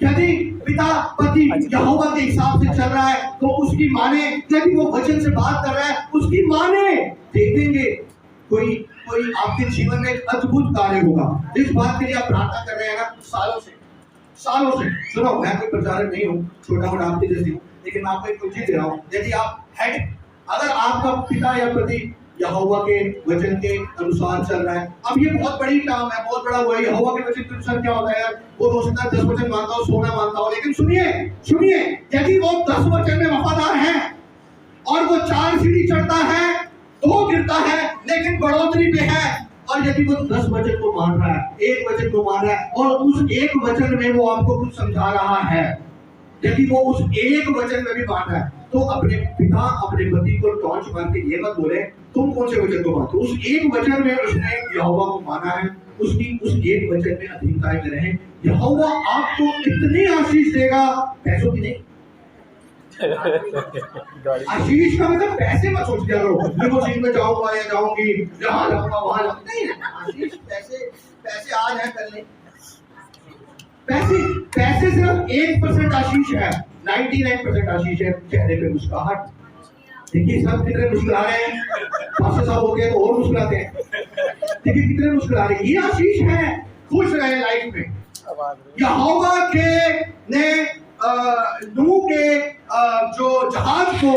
S1: यदि पिता पति यहोवा के हिसाब से चल रहा है तो उसकी माने, यदि वो वचन से बात कर रहा है उसकी माने। देखेंगे कोई कोई आपके जीवन में एक अद्भुत कार्य होगा। इस बात के लिए आप प्रार्थना कर रहे हैं ना सालों से। सुनो, मैं कोई प्रचारक नहीं हूँ, छोटा मोटा आपके जैसी हूँ, लेकिन मैं आपको एक चीज दे रहा हूँ। यदि आप हेड, अगर आपका पिता या पति यहोवा के वचन के अनुसार चल रहा है, अब ये बहुत बड़ी काम है, बहुत बड़ा वो है। यहोवा के वचन के अनुसार क्या होता है यार, वो हो सकता है 10 वचन मानता हो, 16 मानता हो, लेकिन सुनिए, यदि वो 10 वचन में वफादार है और वो 4 सीढ़ी चढ़ता है, 2 गिरता है, लेकिन बढ़ोतरी पे है, और यदि वो 10 वचन को मान रहा है, 1 वचन को मान रहा है और उस 1 वचन में वो आपको कुछ समझा रहा है, यदि वो उस 1 वचन में भी मान रहा है, तो अपने पिता अपने पति को टॉर्च मार के ये मत बोले तुम कौन से वचन को मानते हो। उस 1 वचन में उसने यहोवा को माना है, उसकी उस 1 वचन में अधीनताएं करें हैं। यहोवा आपको इतनी आशीष देगा, पैसों की नहीं। आशीष का मतलब पैसे मत सोच लिया करो, लिमोजीन में जाऊंगा या जाऊंगी, यहाँ जाऊंगा वहां जाऊंगा, नहीं। आशीष पैसे आज है कल नहीं। पैसे सिर्फ 1% आशीष है, 99% आशीष है चेहरे पे मुस्कुराहट। देखिए सब कितने मुस्कुरा रहे हैं, 5 साल हो गए तो और मुस्कुराते हैं। देखिए कितने मुस्कुरा रहे हैं, ये आशीष है। खुश रहे लाइफ में। यहोवा के ने नूह के जो जहाज को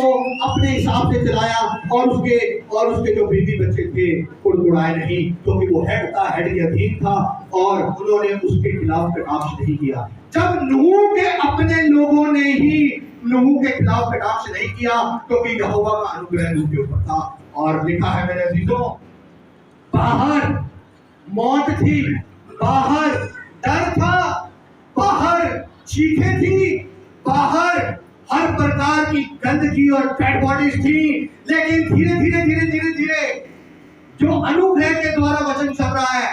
S1: अपने हिसाब से चलाया और उसके जो बीवी बच्चे थे उड़ाए नहीं, क्योंकि वो हेड के अधीन था और उन्होंने उसके खिलाफ कटाक्ष नहीं किया। जब नूह के अपने लोगों ने ही नूह के खिलाफ कटाक्ष नहीं किया, क्योंकि यहोवा का अनुग्रह नूह के ऊपर था। और लिखा है मेरे अजीजों, बाहर मौत थी, बाहर डर था, बाहर चीखें थी, बाहर हर प्रकार की गंदगी और डेड बॉडीज थी, लेकिन धीरे धीरे जो अनुग्रह के द्वारा वचन चल रहा है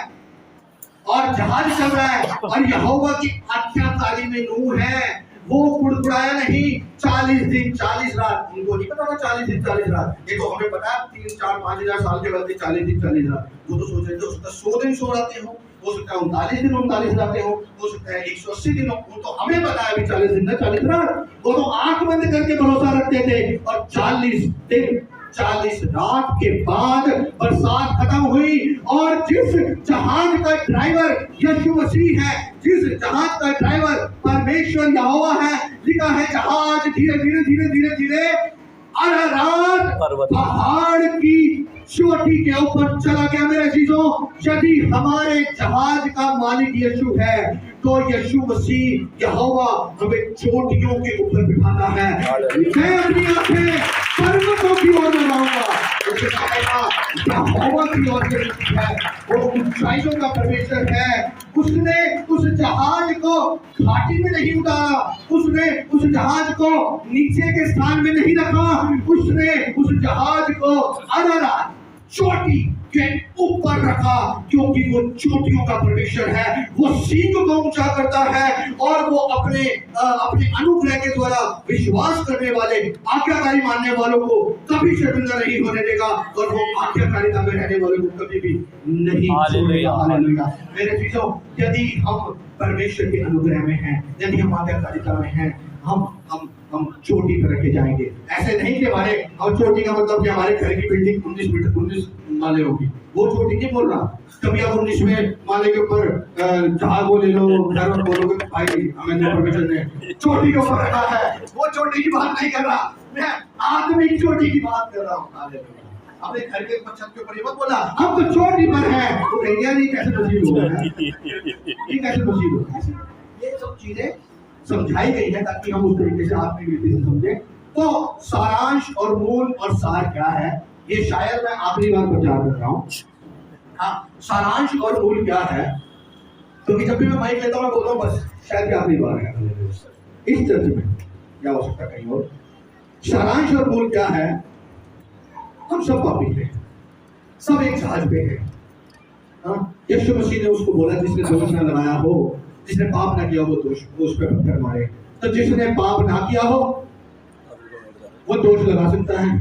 S1: और जहाज चल रहा है और यहोवा की आज्ञाकारी में नूह है, वो कुड़कुड़ाया नहीं। 40 दिन 40 रात, उनको नहीं पता था 40 दिन 40 रात, ये तो हमें पता है 3, 4, 5 हजार साल के बाद 40 दिन 40 रात। वो तो सोच रहे थे हो सकता है 100 दिन सो जाते हो सकता है 39 दिन 39 रातें हो सकता है 180 दिन हो, वो तो हमें पता है अभी 40 दिन 40 रात। वो तो आंख बंद करके भरोसा रखते थे और 40 दिन 40 रात के बाद बरसात खत्म हुई और जिस जहाज का ड्राइवर यीशु मसीह है, जिस जहाज का ड्राइवर परमेश्वर यहोवा है, लिखा है जहाज धीरे धीरे अरारात पहाड़ की चोटी के ऊपर चला गया। मेरे चीजों, यदि हमारे जहाज का मालिक यीशु है तो यीशु मसीह यहोवा हमें चोटियों के ऊपर बिठाता है। मैं अपनी आंखें पर्वतों की ओर लगाऊंगा, यहोवा की ओर है, वो ऊंचाइयों का परमेश्वर है। उसने उस जहाज को घाटी में नहीं उतारा, उसने उस जहाज को नीचे के स्थान में नहीं रखा, उसने उस जहाज को अरारात चोटी के ऊपर रखा, क्योंकि वो चोटियों का परमेश्वर है। वो सींग को ऊंचा करता है और वो अपने अनुग्रह के द्वारा विश्वास करने वाले, आज्ञाकारी मानने वालों को कभी शर्मिंदा नहीं होने देगा और वो आज्ञाकारिता में रहने वालों को कभी भी नहीं छोड़ेगा। हालेलुया। मेरे चीजों, यदि हम परमेश्वर के अनुग्रह में हैं, यदि हम आज्ञाकारिता में हैं, हम चोटी पर रखे जाएंगे। ऐसे नहीं कि हमारे और चोटी का मतलब कि हमारे घर की बिल्डिंग 19 माले होगी, वो चोटी नहीं बोल रहा। कभी आप 19वें माले के ऊपर जहाज वो ले लो, घर में बोलोगे भाई हमें परमेश्वर ने चोटी के ऊपर रखा है, वो चोटी की बात नहीं कर रहा। मैं आत्मिक चोटी की बात कर रहा हूँ। हालेलुया। अपने घर के ऊपर छत के ऊपर ये मत बोला हम तो चोटी पर हैं, तो कहेंगे नहीं कैसे मसीह लोग हैं, ये कैसे मसीह लोग हैं। ये सब चीजें समझाई गई है ताकि हम उस तरीके से आत्मिक रीति से समझें। तो सारांश और मूल और सार क्या है, ये शायद मैं आखिरी बार प्रचार कर रहा हूँ। हाँ, सारांश और मूल क्या है, क्योंकि जब भी मैं माइक लेता हूँ मैं बोलता हूँ बस शायद भी आखिरी बार है इस चर्च में, क्या हो सकता है कहीं और। सारांश और मूल क्या है, हम सब पापी हैं, सब एक जहाज पे हैं। हाँ, यीशु मसीह ने उसको बोला जिसने दोष न लगाया हो, जिसने पाप ना किया हो दोष वो उस पर पत्थर मारे। तो जिसने पाप ना किया हो वो दोष लगा सकता है,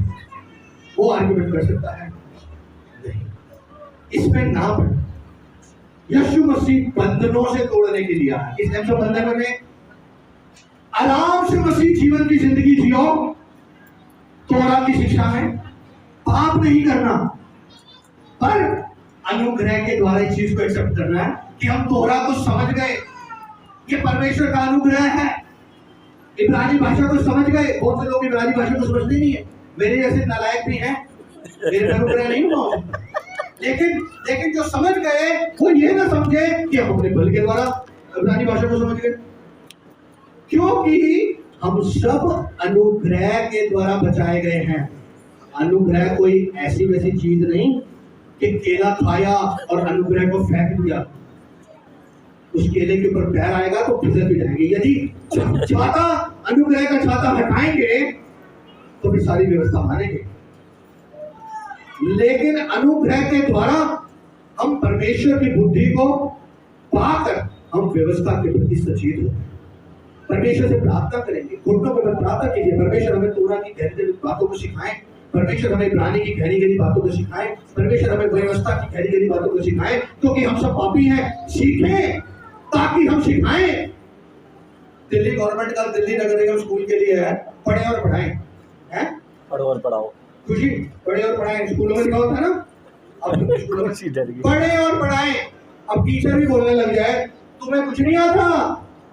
S1: वो आर्गुमेंट कर सकता है नहीं, इसमें ना पड़े। यीशु मसीह बंधनों से तोड़ने के लिए आया। इस सब बंधनों में आराम से मसीह जीवन की जिंदगी जियो, तोरा की शिक्षा में पाप नहीं करना, पर अनुग्रह के द्वारा इस चीज को एक्सेप्ट करना है कि हम तोरा को समझ गए, ये परमेश्वर का अनुग्रह है। इब्रानी भाषा को समझ गए, बहुत से लोग इब्रानी भाषा को समझते नहीं है, मेरे जैसे नालायक भी हैं, मेरे अनुग्रह नहीं हुआ। लेकिन जो समझ गए वो ये ना समझे कि हम अपने बल के द्वारा इब्रानी भाषा को समझ गए, क्योंकि हम सब अनुग्रह के द्वारा बचाए गए हैं। अनुग्रह कोई ऐसी वैसी चीज नहीं कि केला खाया और अनुग्रह को फेंक दिया, उस केले के ऊपर पैर आएगा तो फिसल भी जाएंगे। यदि छाता अनुग्रह का छाता हटाएंगे तो फिर सारी व्यवस्था मानेंगे, लेकिन अनुग्रह के द्वारा हम परमेश्वर की बुद्धि को पाकर हम व्यवस्था के प्रति सचेत होते हैं। परमेश्वर से प्रार्थना करेंगे, घुटनों पर प्रार्थना कीजिए, परमेश्वर हमें तोरा की गहरी बातों को सिखाएं, परमेश्वर हमें इब्रानी की गहरी गहरी बातों को सिखाएं, परमेश्वर हमें व्यवस्था की गहरी गहरी बातों को सिखाएं, क्योंकि हम सब पापी हैं। सीखें ताकि हम सिखाएं। दिल्ली गवर्नमेंट का दिल्ली नगर निगम स्कूल के लिए है पढ़े और पढ़ाएं, हैं
S2: पढ़ो और पढ़ाओ,
S1: खुशी पढ़े और पढ़ाएं। स्कूलों में लिखा होता है ना, अब स्कूलों में पढ़े और पढ़ाएं। अब टीचर भी बोलने लग जाए तुम्हें कुछ नहीं आता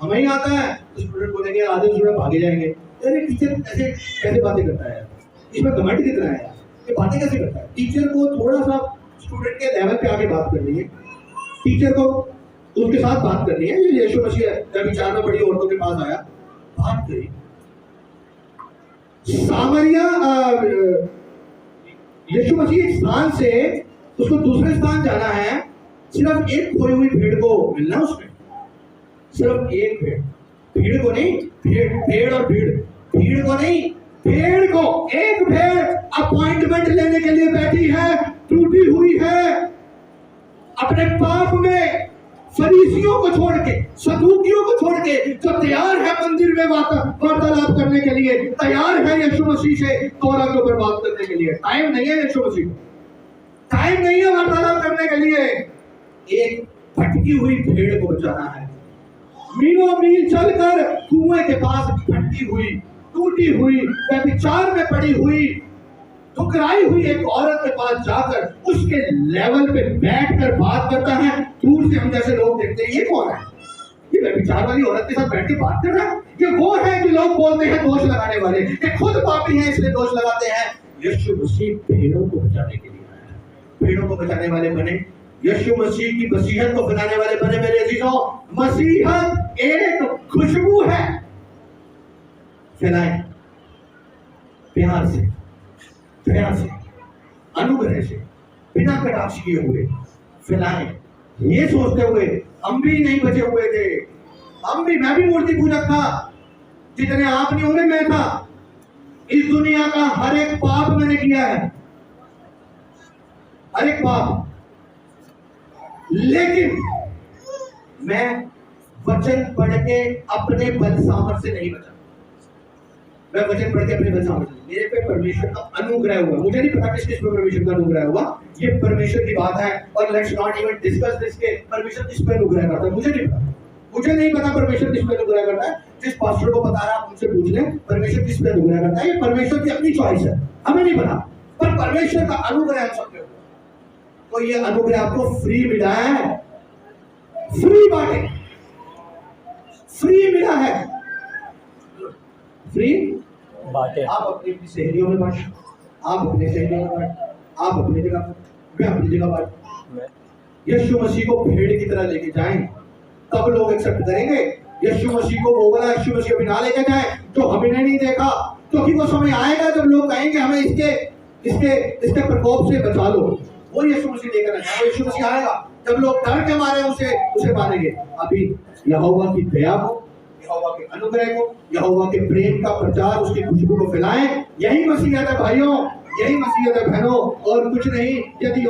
S1: हमें ही आता है, तो स्टूडेंट बोलेंगे आधे स्टूडेंट भागे जाएंगे, अरे टीचर ऐसे कैसे बातें करता है, इसमें कमेंट कितना है, ये बातें कैसे करता है। टीचर को थोड़ा सा स्टूडेंट के लेवल पे आके बात करनी है, टीचर को उसके साथ बात करनी है। यीशु मसीह जब 4 में बड़ी औरतों के पास आया, बात करी। सामरिया यीशु मसीह एक स्थान से उसको दूसरे स्थान जाना है, सिर्फ एक खोई हुई भेड़ को मिलना, उसमें सिर्फ एक भेड़, भीड़ को नहीं, भेड़ और भीड़ को नहीं, भेड़ को। एक भेड़ अपॉइंटमेंट लेने के लिए बैठी है, टूटी हुई है, अपने पाप में फरीसियों को छोड़ के, सदूकियों को छोड़ के, जो तैयार है मंदिर में वार्तालाप करने के लिए, तैयार है यीशु मसीह से तोरा के ऊपर बात करने के लिए। टाइम नहीं है यीशु मसीह, टाइम नहीं है वार्तालाप करने के लिए। एक भटकी हुई भेड़ को बचाना है। मीलों मील चलकर कुएं के पास भटकी हुई, टूटी हुई, व्यभिचार में पड़ी हुई, ठुकराई हुई एक औरत के पास जाकर उसके लेवल पे बैठकर बात करता है। दूर से हम जैसे लोग देखते हैं, ये कौन है, ये व्यभिचार वाली औरत के साथ बैठ के बात कर रहा है। ये वो है जो लोग बोलते हैं दोष लगाने वाले, ये खुद पापी हैं इसलिए दोष लगाते हैं। यीशु मसीह भेड़ों को बचाने के लिए आया है, भेड़ों को बचाने वाले बने, यीशु मसीह की मसीहत को बनाने वाले बने। मेरे अजीजों, मसीहत एक खुशबू है, फैलाएं प्यार से, दया से, अनुग्रह से, बिना कटाक्ष किए हुए फैलाएं। ये सोचते हुए हम भी नहीं बचे हुए थे, हम भी, मैं भी मूर्ति पूजक था, जितने आप नहीं होंगे मैं था। इस दुनिया का हर एक पाप मैंने किया है, हर एक पाप, लेकिन मैं वचन पढ़ के अपने बल सामर्थ्य से नहीं बचा। मैं वचन पढ़ के अपने बल सामर्थ्य, मेरे पे परमेश्वर का अनुग्रह हुआ। मुझे नहीं पता किस पे परमेश्वर का अनुग्रह हुआ, ये परमेश्वर की बात है, और let's not even discuss this के परमेश्वर किस पे अनुग्रह करता है। मुझे नहीं पता, मुझे नहीं पता परमेश्वर किस पे अनुग्रह करता है। जिस पास्टर को बता रहा है आप उनसे पूछ लें परमेश्वर किस पे अनुग्रह करता है। ये परमेश्वर की अपनी चॉइस है, हमें नहीं पता, पर परमेश्वर का अनुग्रह हम सब पे हुआ। तो ये अनुग्रह आपको फ्री मिला है, फ्री बाटे, फ्री मिला है, फ्री
S2: बातें।
S1: आप अपनी अपनी सहेलियों में बांट, आप अपने सहेलियों में बांट, आप अपनी जगह, मैं अपनी जगह बांट।
S2: मैं
S1: यीशु मसीह को भेड़ की तरह लेके जाएं, तब लोग एक्सेप्ट करेंगे। यीशु मसीह को वो बोला यीशु मसीह अभी ना लेके जाए तो हमने नहीं देखा, क्योंकि वो समय आएगा जब लोग कहेंगे हमें इसके इसके इसके प्रकोप से बचा लो। वो यीशु मसीह लेकर आएगा, वो यीशु मसीह आएगा जब लोग डर के मारे उसे मारेंगे। अभी यहोवा की दया को, यहोवा के अनुग्रह को, यहोवा के प्रेम का प्रचार, उसकी खुशबू को फैलाएं। यही मसीहत है भाइयों, यही मसीहत है बहनों, और कुछ नहीं। यदि